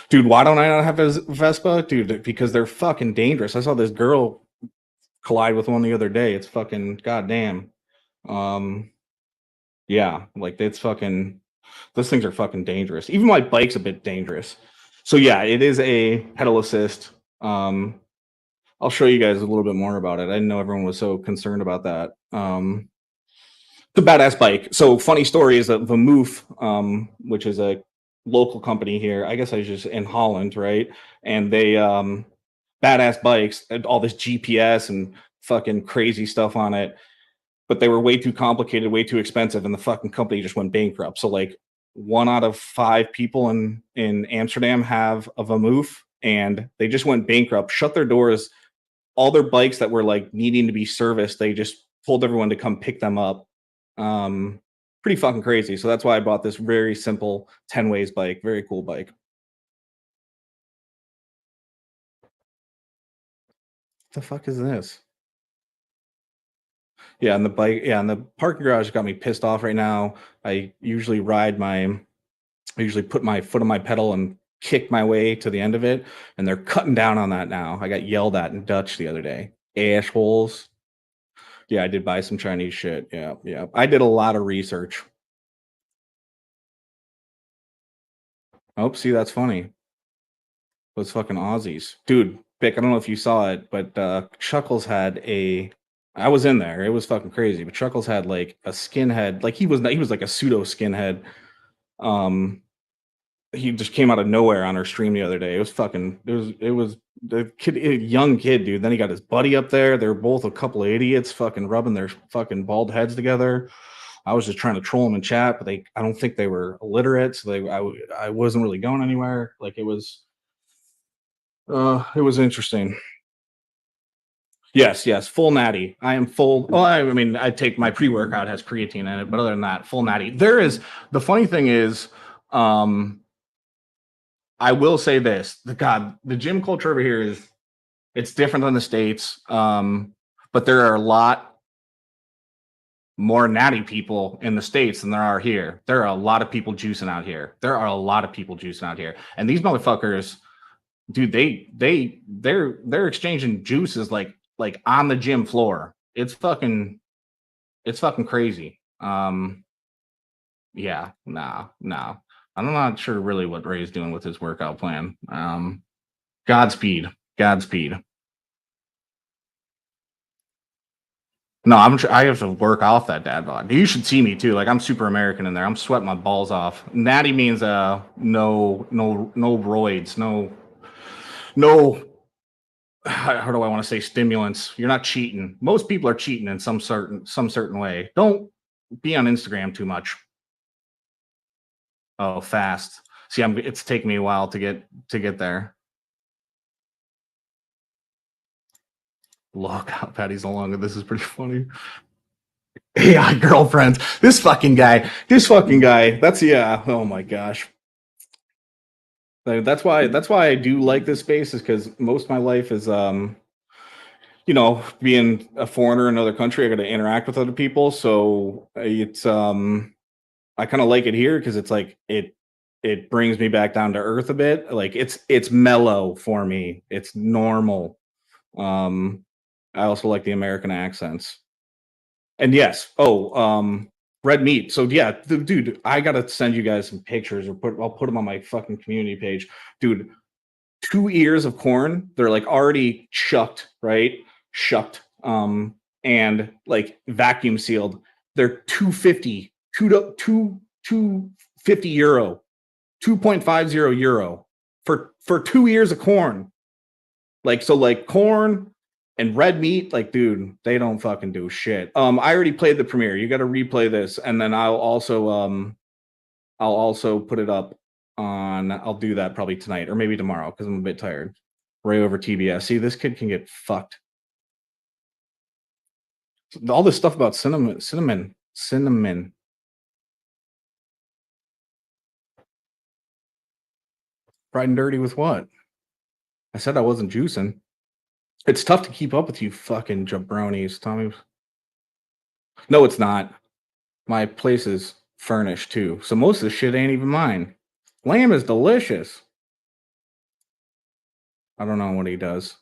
Dude, why don't I not have a Vespa? Dude, because they're fucking dangerous. I saw this girl collide with one the other day. It's fucking goddamn. Yeah, like it's fucking, those things are fucking dangerous. Even my bike's a bit dangerous. So yeah, it is a pedal assist. I'll show you guys a little bit more about it. I didn't know everyone was so concerned about that. The badass bike. So funny story is that Vermoof, which is a local company here, I guess I was just in Holland, right? And they badass bikes, all this GPS and fucking crazy stuff on it, but they were way too complicated, way too expensive, and the fucking company just went bankrupt. So like 1 out of 5 people in Amsterdam have a Vermoof, and they just went bankrupt, shut their doors. All their bikes that were like needing to be serviced, they just told everyone to come pick them up. Pretty fucking crazy. So that's why I bought this very simple 10 ways bike. Very cool bike. What the fuck is this? Yeah, and the bike, yeah, and the parking garage got me pissed off right now. I usually put my foot on my pedal and kick my way to the end of it, and they're cutting down on that now. I got yelled at in Dutch the other day. Assholes. Yeah, I did buy some Chinese shit. Yeah, yeah. I did a lot of research. Oh, see, that's funny. Those fucking Aussies. Dude, Vic, I don't know if you saw it, but Chuckles had a, I was in there. It was fucking crazy. But Chuckles had like a skinhead, like he was like a pseudo skinhead. He just came out of nowhere on our stream the other day. It was the kid, a young kid, dude. Then he got his buddy up there. They're both a couple of idiots fucking rubbing their fucking bald heads together. I was just trying to troll them in chat, but I don't think they were illiterate, so I wasn't really going anywhere. Like it was interesting. Yes, full natty. I am full. Well, I mean, I take my pre-workout has creatine in it, but other than that, full natty. There is, the funny thing is, I will say this: the gym culture over here it's different than the States, but there are a lot more natty people in the States than there are here. There are a lot of people juicing out here. And these motherfuckers, dude, they're exchanging juices like on the gym floor. It's fucking crazy. Yeah, no. I'm not sure really what Ray's doing with his workout plan. Godspeed. No, I have to work off that dad bod. You should see me too. Like I'm super American in there. I'm sweating my balls off. Natty means no roids, no. How do I want to say stimulants? You're not cheating. Most people are cheating in some certain way. Don't be on Instagram too much. Oh, fast. See, it's taking me a while to get there. Look how Patty's no longer. This is pretty funny. AI girlfriends. This fucking guy. That's oh my gosh. That's why I do like this space, is because most of my life is being a foreigner in another country, I got to interact with other people. So it's I kind of like it here because it's like it brings me back down to earth a bit. Like it's mellow for me. It's normal. I also like the American accents. And yes, red meat. So yeah, dude, I gotta send you guys some pictures, or I'll put them on my fucking community page, dude. 2 ears of corn, they're like already shucked, right? Shucked, and like vacuum sealed. They're 250 euro, 2.50 euro for 2 ears of corn. Like, so like corn and red meat, like, dude, they don't fucking do shit. I already played the premiere. You got to replay this, and then I'll also put it up on. I'll do that probably tonight or maybe tomorrow because I'm a bit tired. Right over TBS. See, this kid can get fucked. All this stuff about cinnamon. Fried and dirty with what? I said I wasn't juicing. It's tough to keep up with you fucking jabronis, Tommy. No, it's not. My place is furnished too, so most of the shit ain't even mine. Lamb is delicious. I don't know what he does.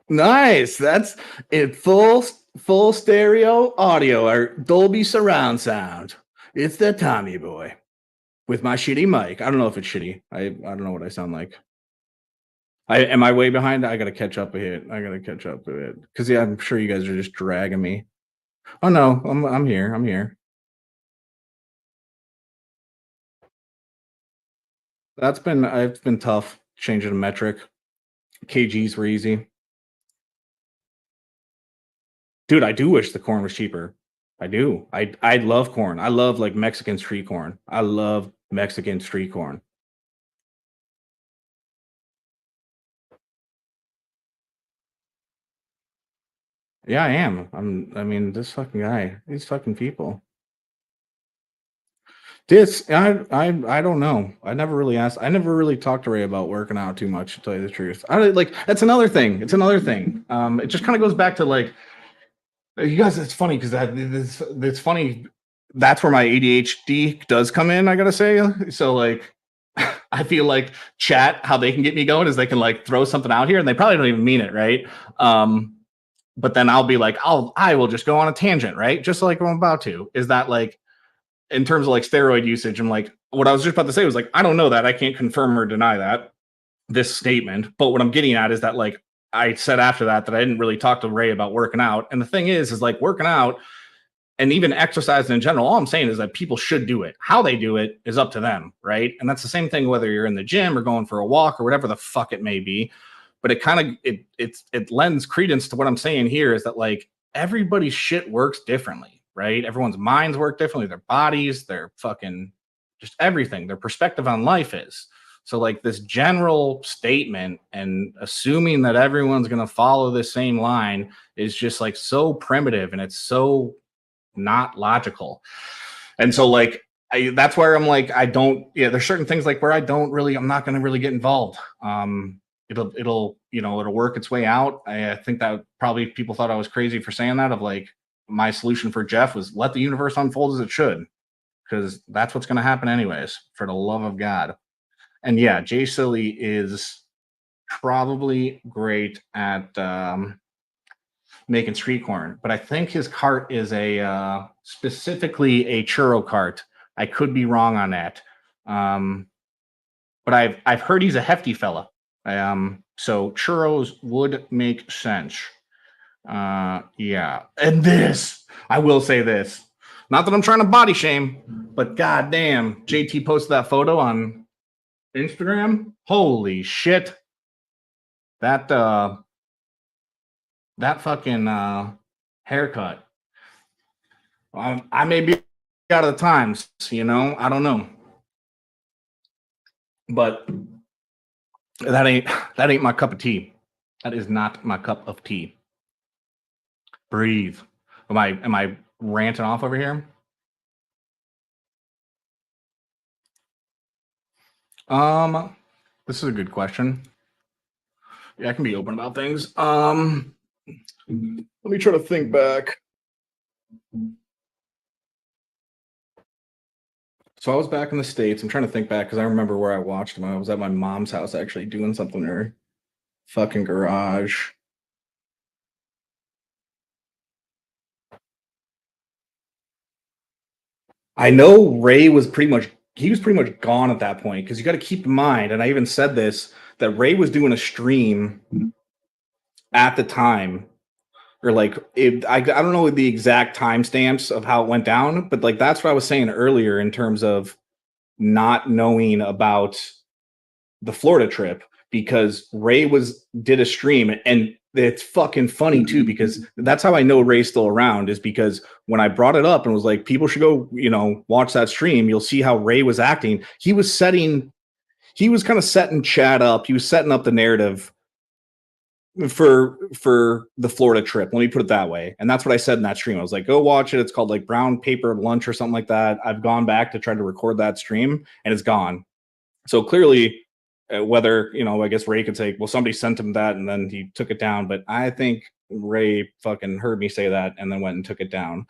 Nice. That's it. Full stereo audio or Dolby surround sound. It's the Tommy boy with my shitty mic. I don't know if it's shitty. I don't know what I sound like. Am I way behind? I gotta catch up a bit. Because yeah, I'm sure you guys are just dragging me. Oh no, I'm here. It's been tough changing the metric. KGs were easy. Dude, I do wish the corn was cheaper. I do. I love corn. I love like Mexican street corn. I love Mexican street corn. Yeah, I am. I mean, this fucking guy, these fucking people. I don't know. I never really asked. I never really talked to Ray about working out too much, to tell you the truth. That's another thing. It's another thing. It just kind of goes back to like you guys. It's funny because it's funny. That's where my ADHD does come in. I gotta say. So like, I feel like chat, how they can get me going is they can like throw something out here and they probably don't even mean it, right? But then I'll be like, I will just go on a tangent, right? Just like I'm about to. Is that like in terms of like steroid usage? I'm like, what I was just about to say was like, I don't know that. I can't confirm or deny that this statement. But what I'm getting at is that like I said after that I didn't really talk to Ray about working out. And the thing is like working out and even exercising in general, all I'm saying is that people should do it. How they do it is up to them, right? And that's the same thing whether you're in the gym or going for a walk or whatever the fuck it may be. But it kind of it lends credence to what I'm saying here is that like everybody's shit works differently, right? Everyone's minds work differently, their bodies, their fucking just everything, their perspective on life is. So like this general statement and assuming that everyone's going to follow the same line is just like so primitive and it's so not logical. And so like that's where I'm like there's certain things like where I'm not going to really get involved. It'll work its way out. I think that probably people thought I was crazy for saying that, of like my solution for Jeff was let the universe unfold as it should, because that's what's going to happen anyways, for the love of God. And yeah, Jay Silly is probably great at making street corn, but I think his cart is specifically a churro cart. I could be wrong on that. but I've heard he's a hefty fella. So churros would make sense. Yeah. And this, I will say this. Not that I'm trying to body shame, but goddamn, JT posted that photo on Instagram. Holy shit. That fucking haircut. I may be out of the times, you know. I don't know. But that ain't my cup of tea. That is not my cup of tea. Breathe. Am I ranting off over here? This is a good question. Yeah, I can be open about things. Let me try to think back. So I was back in the States. I'm trying to think back because I remember where I watched him. I was at my mom's house actually doing something in her fucking garage. I know Ray was pretty much gone at that point because you got to keep in mind, and I even said this, that Ray was doing a stream at the time, or like I don't know the exact timestamps of how it went down, but like that's what I was saying earlier in terms of not knowing about the Florida trip, because Ray did a stream, and it's fucking funny too, because that's how I know Ray's still around, is because when I brought it up and was like, people should go, watch that stream, you'll see how Ray was acting. He was kind of setting Chad up. He was setting up the narrative for the Florida trip. Let me put it that way. And that's what I said in that stream. I was like, go watch it. It's called like Brown Paper Lunch or something like that. I've gone back to try to record that stream and it's gone. So clearly, whether, I guess Ray could say, well, somebody sent him that and then he took it down. But I think Ray fucking heard me say that and then went and took it down.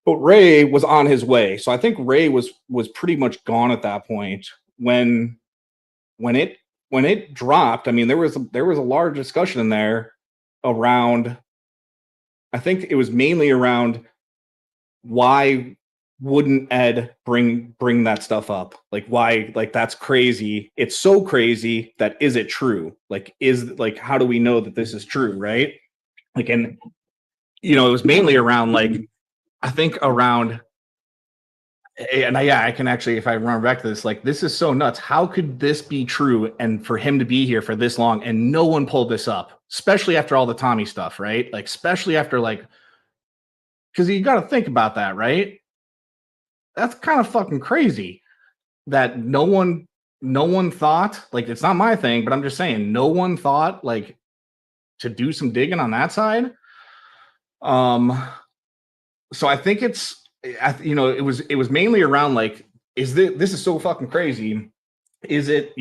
But Ray was on his way. So I think Ray was pretty much gone at that point when it dropped. I mean, there was a large discussion in there around, I think it was mainly around why wouldn't Ed bring that stuff up? Like, why? Like, that's crazy. It's so crazy that, is it true? Like, how do we know that this is true, right? Like, and it was mainly around, like, I think around, and I can actually, if I remember back to this, like, this is so nuts. How could this be true? And for him to be here for this long and no one pulled this up, especially after all the Tommy stuff, right? Like, especially after, like, because you got to think about that, right? That's kind of fucking crazy that no one thought, like, it's not my thing, but I'm just saying, no one thought, like, to do some digging on that side. So I think it was mainly around, like, this is so fucking crazy. Is it,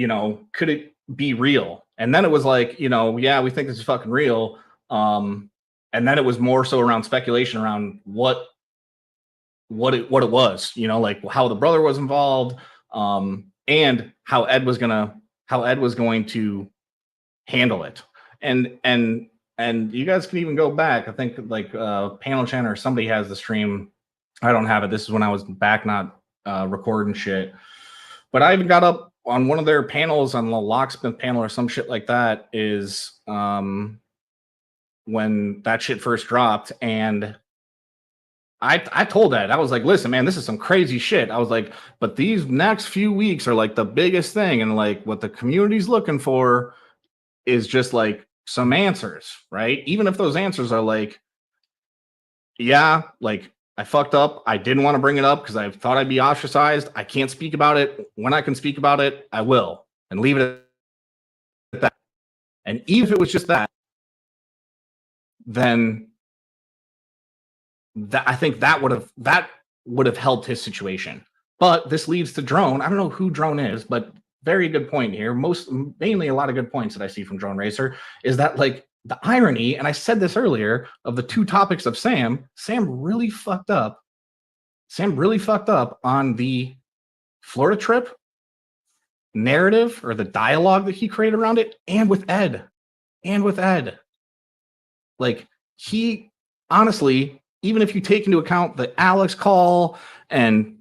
could it be real? And then it was like, yeah, we think this is fucking real. And then it was more so around speculation around what it was, like how the brother was involved, and how Ed was going to handle it. And you guys can even go back. I think like Panel Chan or somebody has the stream. I don't have it. This is when I was back not recording shit. But I even got up on one of their panels, on the locksmith panel or some shit like that, is when that shit first dropped. And I told Ed, I was like, listen, man, this is some crazy shit. I was like, but these next few weeks are like the biggest thing. And like what the community's looking for is just like some answers, right? Even if those answers are like, yeah, like, I fucked up. I didn't want to bring it up because I thought I'd be ostracized. I can't speak about it. When I can speak about it, I will, and leave it at that. And even if it was just that, then I think that would have helped his situation. But this leads to Drone. I don't know who Drone is, but very good point here. Mainly a lot of good points that I see from Drone Racer is that, like, the irony, and I said this earlier, of the two topics of Sam really fucked up. Sam really fucked up on the Florida trip narrative, or the dialogue that he created around it, and with Ed. Like, he honestly, even if you take into account the Alex call and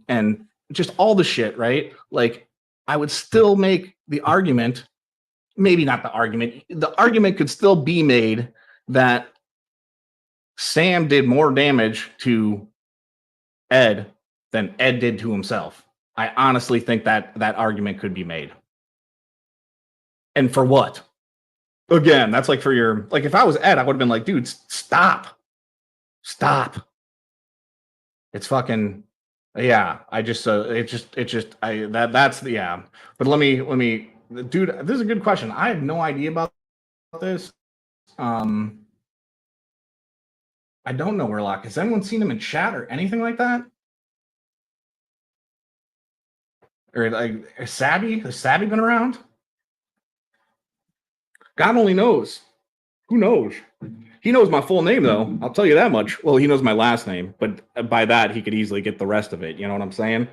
just all the shit, right? Like, I would still make the argument, maybe not the argument could still be made that Sam did more damage to Ed than Ed did to himself. I honestly think that argument could be made. And for what? Again, that's like for your, like if I was Ed, I would have been like, dude, stop. It's fucking, yeah. I just, that's the, yeah. But let me, dude, this is a good question. I have no idea about this. I don't know Warlock. Has anyone seen him in chat or anything like that? Or like, has Sabby been around? God only knows. Who knows? He knows my full name, though. I'll tell you that much. Well, he knows my last name, but by that, he could easily get the rest of it. You know what I'm saying?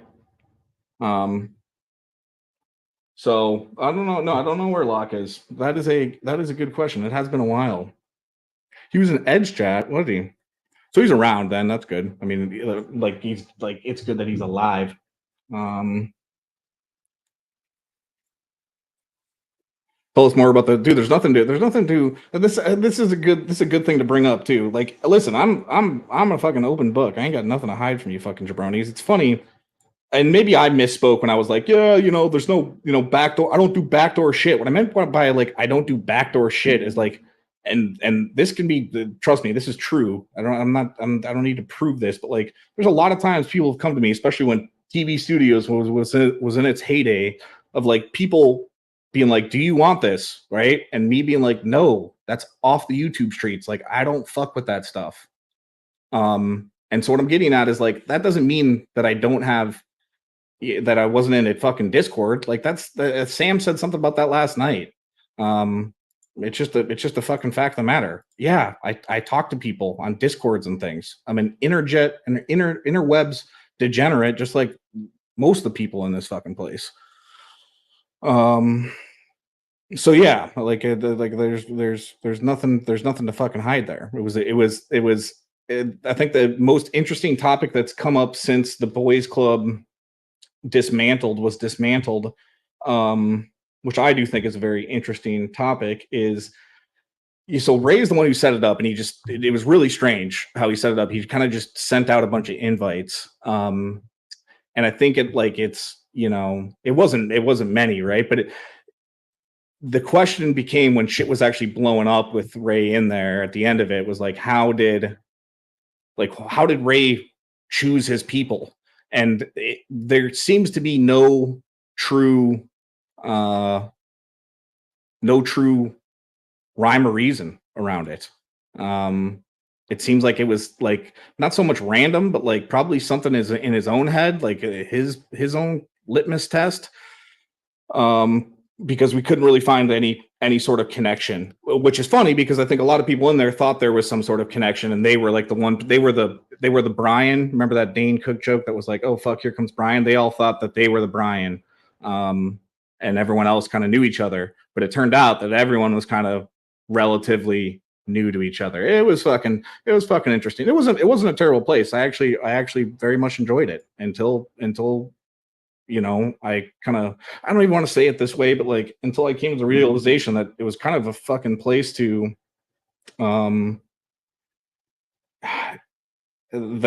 So I don't know. No, I don't know where Locke is. That is a good question. It has been a while. He was in Edge chat. What did he? So he's around then. That's good. I mean, like he's like, it's good that he's alive. Tell us more about the dude. There's nothing to this. This is a good thing to bring up too. Like, listen, I'm a fucking open book. I ain't got nothing to hide from you, fucking jabronis. It's funny, and maybe I misspoke when I was like, yeah, there's no, backdoor. I don't do backdoor shit. What I meant by like, I don't do backdoor shit is like, and this can be, trust me, this is true. I don't need to prove this, but like, there's a lot of times people have come to me, especially when TV Studios was in its heyday, of like people being like, do you want this? Right. And me being like, no, that's off the YouTube streets. Like, I don't fuck with that stuff. And so what I'm getting at is like, that doesn't mean that I don't have, that I wasn't in a fucking Discord. Like Sam said something about that last night. It's just a fucking fact of the matter. Yeah. I talk to people on Discords and things. I'm an interwebs degenerate, just like most of the people in this fucking place. So yeah, like there's nothing to fucking hide there. I think the most interesting topic that's come up since the boys club was dismantled, which I do think is a very interesting topic, is so Ray is the one who set it up, and it was really strange how he set it up. He kind of just sent out a bunch of invites. And I think it wasn't many, right? But the question became, when shit was actually blowing up with Ray in there at the end of it, was like, how did Ray choose his people? And there seems to be no true rhyme or reason around it. It seems like it was like not so much random, but like probably something is in his own head, like his own litmus test. Because we couldn't really find any sort of connection, which is funny because I think a lot of people in there thought there was some sort of connection, and they were like they were the Brian. Remember that Dane Cook joke that was like, oh fuck, here comes Brian? They all thought that they were the Brian, and everyone else kind of knew each other. But it turned out that everyone was kind of relatively new to each other. It was fucking interesting. It wasn't a terrible place. I actually very much enjoyed it until I don't even want to say it this way, but like until I came to the realization that it was kind of a fucking place to that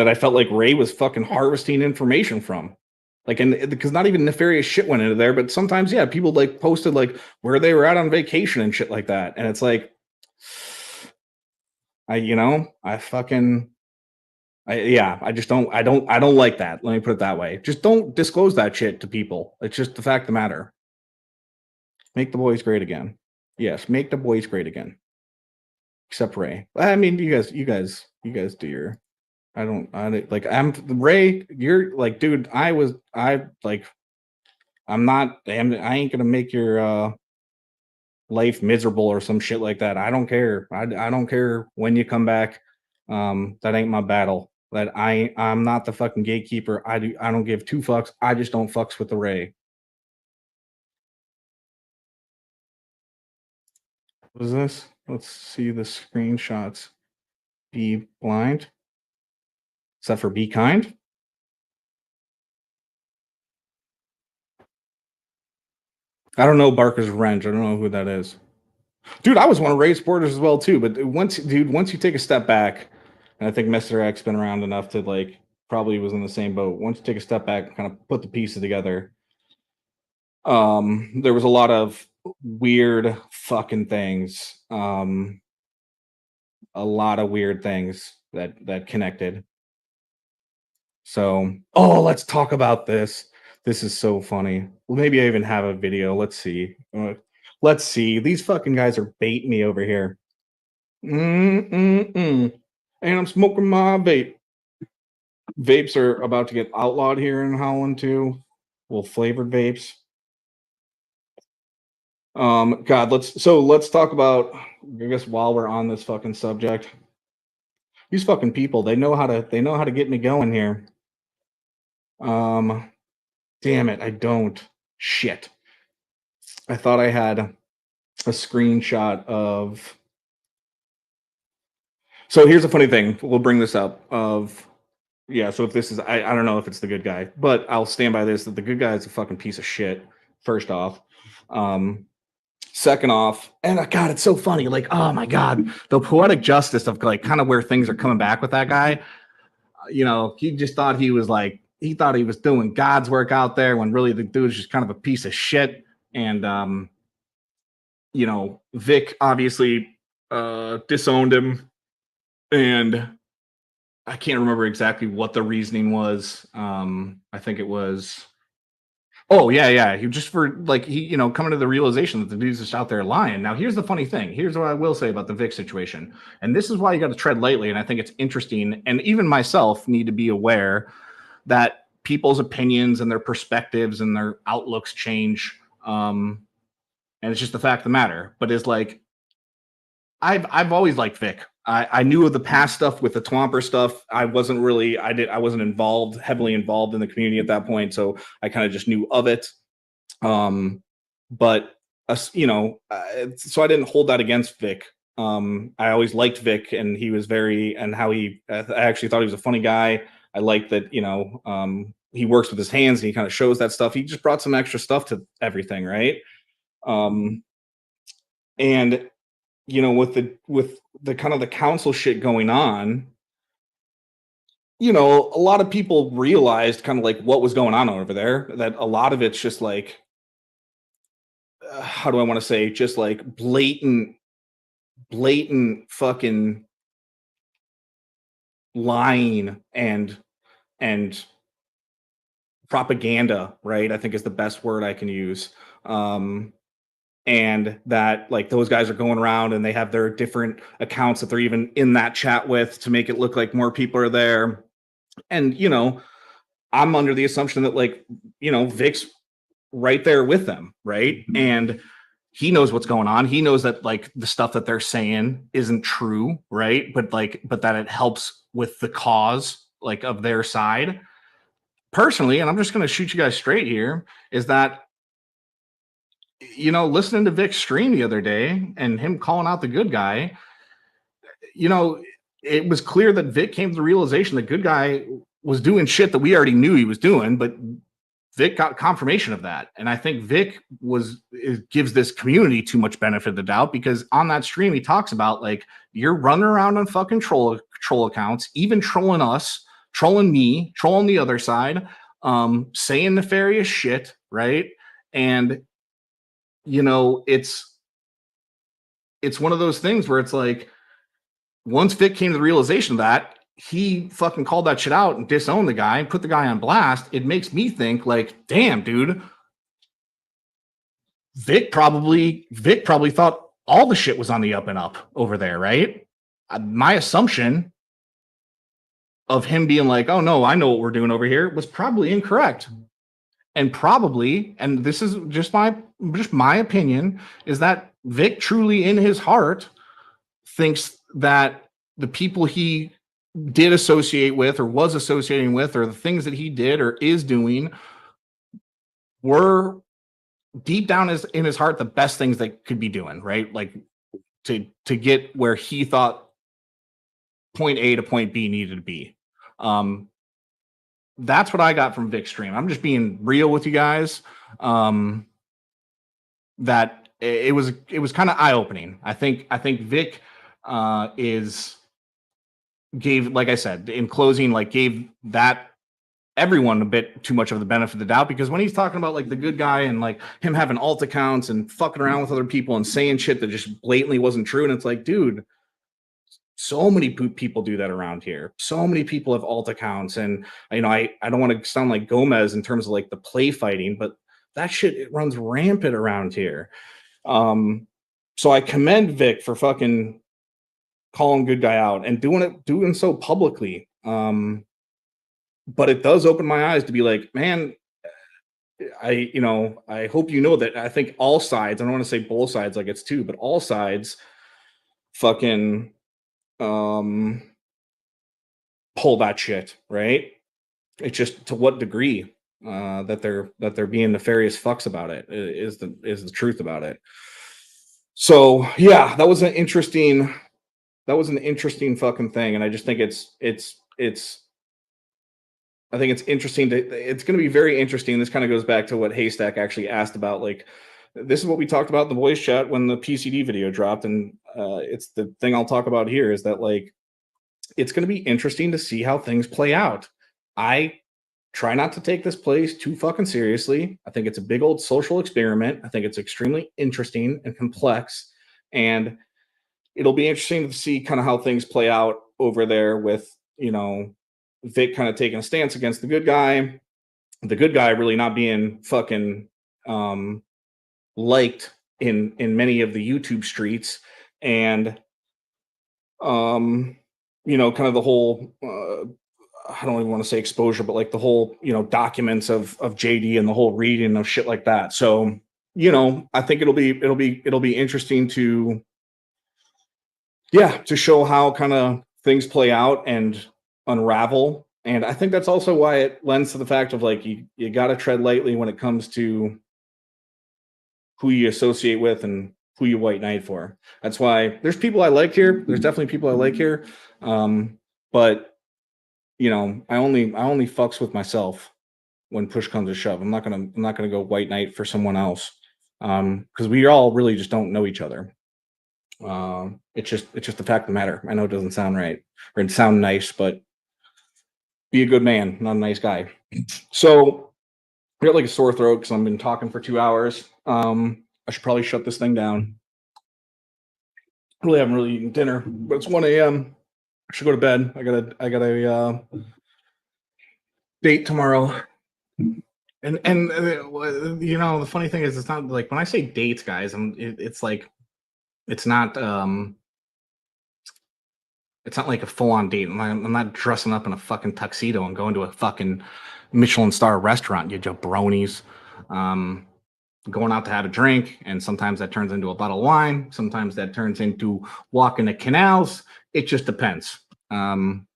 I felt like Ray was fucking harvesting information from. Like, and because not even nefarious shit went into there, but sometimes, yeah, people like posted like where they were at on vacation and shit like that. And it's like, I just don't like that. Let me put it that way. Just don't disclose that shit to people. It's just the fact of the matter. Make the boys great again. Yes, make the boys great again. Except Ray. I mean, you guys do your. I'm Ray. You're like, dude. I ain't gonna make your life miserable or some shit like that. I don't care. I don't care when you come back. That ain't my battle. That I'm not the fucking gatekeeper. I don't give two fucks. I just don't fucks with the Ray. What is this? Let's see the screenshots. Be blind. Is that for be kind? I don't know Barker's Wrench. I don't know who that is. Dude, I was one of Ray supporters as well too. But once you take a step back, and I think Mr. X been around enough to like probably was in the same boat. Once you take a step back and kind of put the pieces together, there was a lot of weird fucking things. A lot of weird things that connected. So, let's talk about this. This is so funny. Well, maybe I even have a video. Let's see. Let's see. These fucking guys are baiting me over here. And I'm smoking my vape. Vapes are about to get outlawed here in Holland too. Well, flavored vapes. God, let's talk about, I guess, while we're on this fucking subject. These fucking people, they know how to get me going here. Damn it, I don't. Shit. I thought I had a screenshot of. So here's a funny thing. We'll bring this up of. Yeah, so if this is, I don't know if it's the good guy, but I'll stand by this, that the good guy is a fucking piece of shit, first off. Second off, and God, it's so funny. Like, oh my God, the poetic justice of like kind of where things are coming back with that guy. You know, he just thought he was like, he thought he was doing God's work out there when really the dude's just kind of a piece of shit. And, you know, Vic obviously disowned him. And I can't remember exactly what the reasoning was. I think it was, he just for like he coming to the realization that the dude's just out there lying. Now, here's the funny thing. Here's what I will say about the Vic situation, and this is why you got to tread lightly. And I think it's interesting, and even myself need to be aware that people's opinions and their perspectives and their outlooks change. And it's just the fact of the matter. But it's like I've always liked Vic. I knew of the past stuff with the Twomper stuff. I wasn't heavily involved in the community at that point, so I kind of just knew of it. But so I didn't hold that against Vic. I always liked Vic, and he was I actually thought he was a funny guy. I liked that, he works with his hands and he kind of shows that stuff. He just brought some extra stuff to everything, right? And with the kind of the council shit going on, a lot of people realized kind of like what was going on over there, that a lot of it's just like, how do I want to say, just like blatant fucking lying and propaganda, right? I think is the best word I can use. And that like those guys are going around and they have their different accounts that they're even in that chat with to make it look like more people are there. And, I'm under the assumption that like, Vic's right there with them, right? And he knows what's going on. He knows that like the stuff that they're saying isn't true, right? But that it helps with the cause like of their side. Personally, and I'm just going to shoot you guys straight here, is that listening to Vic's stream the other day and him calling out the good guy, it was clear that Vic came to the realization the good guy was doing shit that we already knew he was doing, but Vic got confirmation of that. And I think Vic gives this community too much benefit of the doubt, because on that stream, he talks about like, you're running around on fucking troll accounts, even trolling us, trolling me, trolling the other side, saying nefarious shit. Right. And, it's one of those things where it's like, once Vic came to the realization of that, he fucking called that shit out and disowned the guy and put the guy on blast. It makes me think like, damn, dude, Vic probably thought all the shit was on the up and up over there, right? My assumption of him being like, oh no, I know what we're doing over here, was probably incorrect. And probably, and this is just my opinion, is that Vic truly in his heart thinks that the people he did associate with or was associating with, or the things that he did or is doing, were deep down in his heart the best things that could be doing, right? Like to get where he thought point A to point B needed to be. That's what I got from Vic's stream. I'm just being real with you guys. that it was kind of eye opening. I think Vic gave, like I said in closing, like gave that everyone a bit too much of the benefit of the doubt, because when he's talking about like the good guy and like him having alt accounts and fucking around with other people and saying shit that just blatantly wasn't true, and it's like, dude, so many people do that around here. So many people have alt accounts, and you know, I don't want to sound like Gomez in terms of like the play fighting, but that shit, it runs rampant around here. So I commend Vic for fucking calling good guy out and doing so publicly. But it does open my eyes to be like, man, I hope you know that I think all sides, I don't want to say both sides like it's two, but all sides fucking pull that shit, right? It's just to what degree that they're being nefarious fucks about it is the truth about it. So yeah, that was an interesting fucking thing, and I just think it's I think it's interesting it's going to be very interesting. This kind of goes back to what Haystack actually asked about. Like, this is what we talked about in the voice chat when the PCD video dropped, and it's the thing I'll talk about here is that like it's going to be interesting to see how things play out. I try not to take this place too fucking seriously. I think it's a big old social experiment. I think it's extremely interesting and complex, and it'll be interesting to see kind of how things play out over there with, you know, Vic kind of taking a stance against the good guy really not being fucking liked in many of the YouTube streets, and you know, kind of the whole I don't even want to say exposure, but like the whole, you know, documents of JD and the whole reading of shit like that. So, you know, I think it'll be interesting to show how kind of things play out and unravel. And I think that's also why it lends to the fact of like you got to tread lightly when it comes to who you associate with and who you white knight for. That's why there's people I like here. There's definitely people I like here. But you know, I only fucks with myself when push comes to shove. I'm not gonna go white knight for someone else. Because we all really just don't know each other. It's just the fact of the matter. I know it doesn't sound right or it sound nice, but be a good man, not a nice guy. So I got like a sore throat because I've been talking for 2 hours. I should probably shut this thing down. Really haven't really eaten dinner, but it's 1 a.m. I should go to bed. I got a date tomorrow. And you know, the funny thing is, it's not like when I say dates, guys, it's like it's not like a full-on date. I'm not dressing up in a fucking tuxedo and going to a fucking Michelin star restaurant, you jabronis. Going out to have a drink, and sometimes that turns into a bottle of wine. Sometimes that turns into walking the canals. It just depends.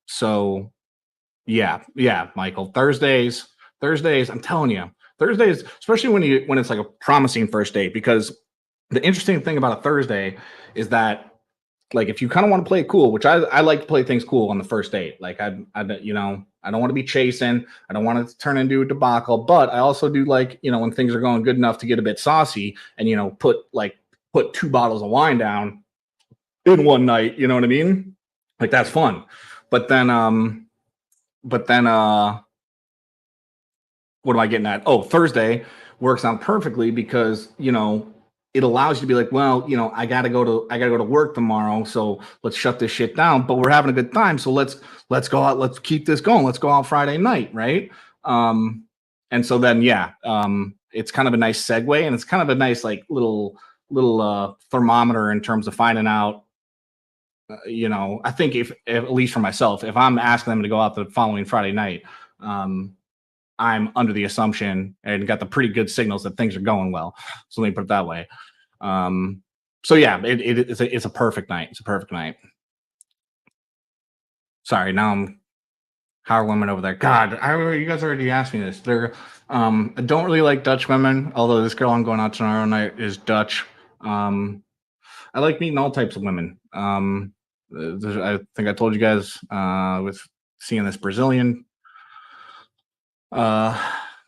So yeah, Michael. Thursdays. I'm telling you, Thursdays, especially when it's like a promising first date, because the interesting thing about a Thursday is that, like, if you kind of want to play it cool, which I like to play things cool on the first date. Like I you know, I don't want to be chasing. I don't want it to turn into a debacle, but I also do like, you know, when things are going good enough to get a bit saucy and, you know, put 2 bottles of wine down in one night. You know what I mean? Like, that's fun. But then what am I getting at? Oh, Thursday works out perfectly because, you know, it allows you to be like, well, you know, I gotta go to work tomorrow, so let's shut this shit down. But we're having a good time, so let's go out, let's keep this going. Let's go out Friday night, right? And so then it's kind of a nice segue, and it's kind of a nice like little thermometer in terms of finding out. You know, I think if at least for myself, if I'm asking them to go out the following Friday night, I'm under the assumption and got the pretty good signals that things are going well. So let me put it that way. So yeah, it's a perfect night. It's a perfect night. Sorry, now how are women over there? God, you guys already asked me this. I don't really like Dutch women, although this girl I'm going out tomorrow night is Dutch. I like meeting all types of women. I think I told you guys with seeing this Brazilian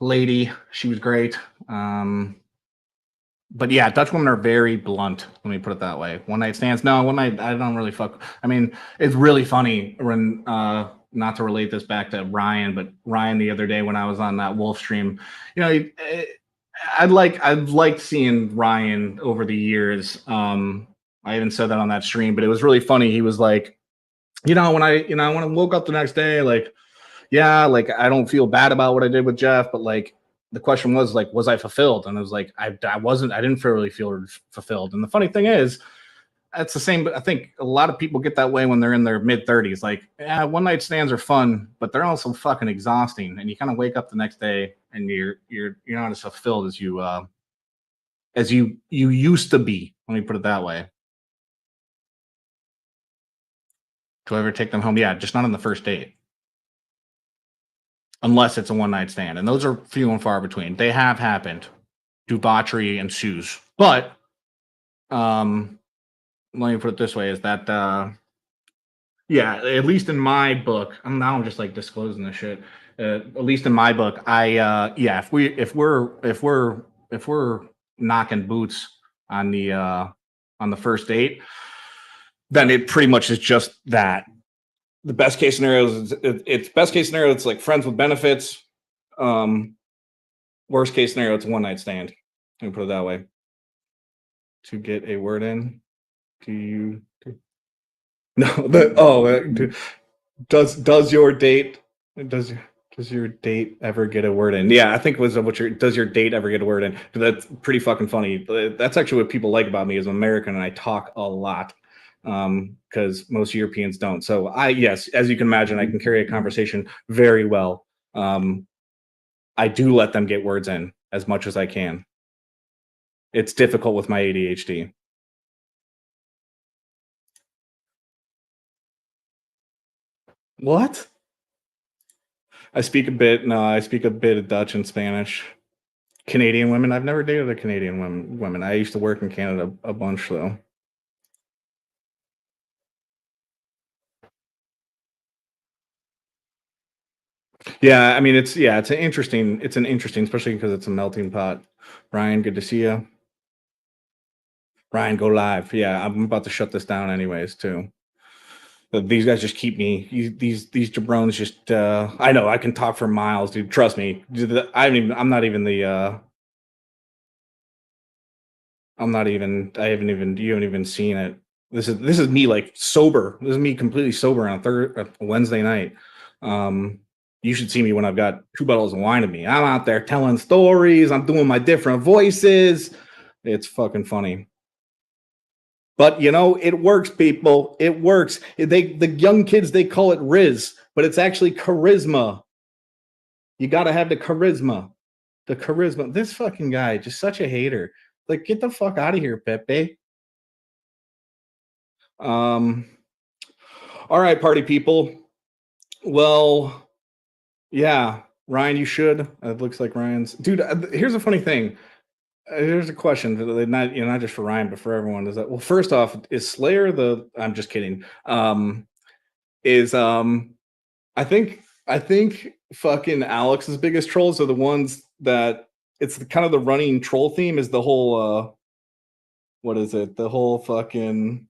lady, she was great. but yeah, Dutch women are very blunt. Let me put it that way. One night stands. No, one night. I don't really fuck. I mean, it's really funny when not to relate this back to Ryan, but Ryan the other day when I was on that Wolf stream, you know, I've liked seeing Ryan over the years. I even said that on that stream, but it was really funny. He was like, when I woke up the next day, like, yeah, like I don't feel bad about what I did with Jeff, but like the question was like, was I fulfilled? And I was like, I didn't really feel fulfilled. And the funny thing is, it's the same. But I think a lot of people get that way when they're in their mid 30s. Like, yeah, one night stands are fun, but they're also fucking exhausting. And you kind of wake up the next day and you're not as fulfilled as you used to be. Let me put it that way. Do I ever take them home? Yeah, just not on the first date. Unless it's a one night stand. And those are few and far between. They have happened. Debauchery ensues. But let me put it this way, is that yeah, at least in my book, I'm just like disclosing this shit. At least in my book, if we're knocking boots on the first date, then it pretty much is just that. The best case scenario is it's best case scenario. It's like friends with benefits. Worst case scenario, it's a one night stand. Let me put it that way. To get a word in, does your date ever get a word in? Yeah, I think it was does your date ever get a word in? That's pretty fucking funny. That's actually what people like about me as an American, and I talk a lot. Because most Europeans don't. So yes, as you can imagine, I can carry a conversation very well. I do let them get words in as much as I can. It's difficult with my ADHD. What? I speak a bit of Dutch and Spanish. Canadian women. I've never dated a Canadian women. I used to work in Canada a bunch though. Yeah, I mean it's an interesting, especially because it's a melting pot. Ryan, good to see you. Ryan, go live. Yeah, I'm about to shut this down anyways too. These guys just keep me. These jabrones just. I know I can talk for miles, dude. Trust me. I'm not even the. I'm not even. I haven't even. You haven't even seen it. This is me like sober. This is me completely sober on Wednesday night. You should see me when I've got 2 bottles of wine in me. I'm out there telling stories. I'm doing my different voices. It's fucking funny. But it works, people. It works. The young kids, they call it Riz, but it's actually charisma. You got to have the charisma. The charisma. This fucking guy, just such a hater. Like, get the fuck out of here, Pepe. All right, party people. Well, yeah, Ryan, you should. It looks like Ryan's. Dude, here's a funny thing. Here's a question, not just for Ryan, but for everyone. Is that, well, first off, is Slayer I'm just kidding. I think fucking Alex's biggest trolls are the ones that it's kind of the running troll theme is the whole what is it? The whole fucking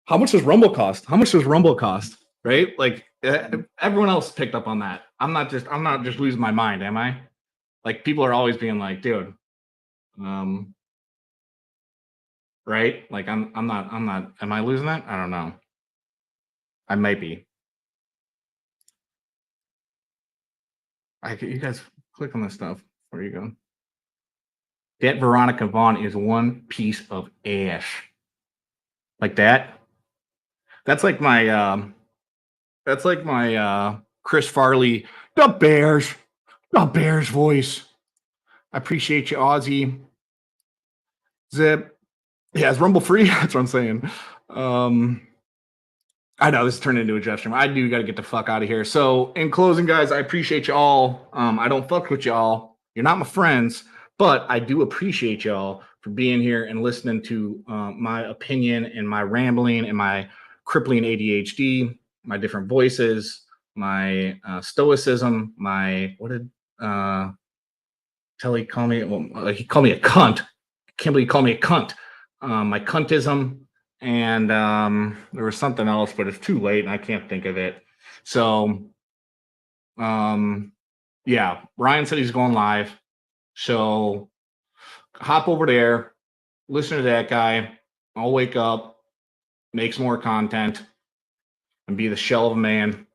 how much does Rumble cost? How much does Rumble cost? Right? Like everyone else picked up on that. I'm not just losing my mind, am I? Like people are always being like, dude, right? Like I'm not am I losing that? I don't know. I might be. You guys click on this stuff. Where you go? That Veronica Vaughn is one piece of ass. Like that. That's like my Chris Farley, the Bears voice. I appreciate you, Aussie. Zip. Yeah, it's Rumble free. That's what I'm saying. I know this turned into a Jeff stream. I do got to get the fuck out of here. So, in closing, guys, I appreciate you all. I don't fuck with y'all. You're not my friends, but I do appreciate y'all for being here and listening to my opinion and my rambling and my crippling ADHD, my different voices, my stoicism, my what did Telly call me? Well, he called me a cunt. can't believe you called me a cunt. My cuntism, and there was something else, but it's too late and I can't think of it. So, yeah, Ryan said he's going live. So hop over there, listen to that guy. I'll wake up, make some more content, and be the shell of a man.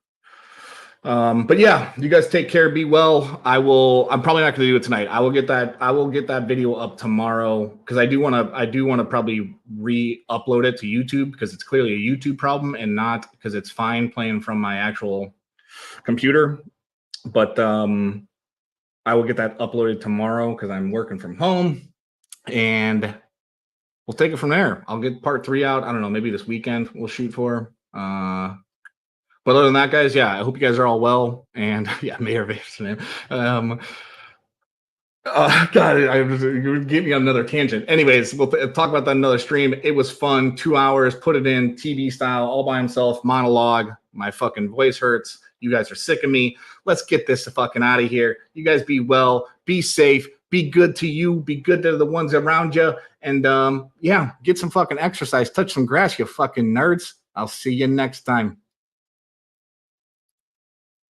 But yeah, you guys take care, be well. I'm probably not going to do it tonight. I will get that video up tomorrow because I do want to probably re-upload it to YouTube because it's clearly a YouTube problem and not because it's fine playing from my actual computer. But I will get that uploaded tomorrow because I'm working from home, and we'll take it from there. I'll get part 3 out. I don't know, maybe this weekend we'll shoot for. But other than that, guys, yeah, I hope you guys are all well. And yeah, Mayor Vape's name. God, you gave me on another tangent. Anyways, we'll talk about that in another stream. It was fun. 2 hours, put it in TV style, all by himself, monologue. My fucking voice hurts. You guys are sick of me. Let's get this fucking out of here. You guys be well, be safe, be good to you, be good to the ones around you. And yeah, get some fucking exercise, touch some grass, you fucking nerds. I'll see you next time.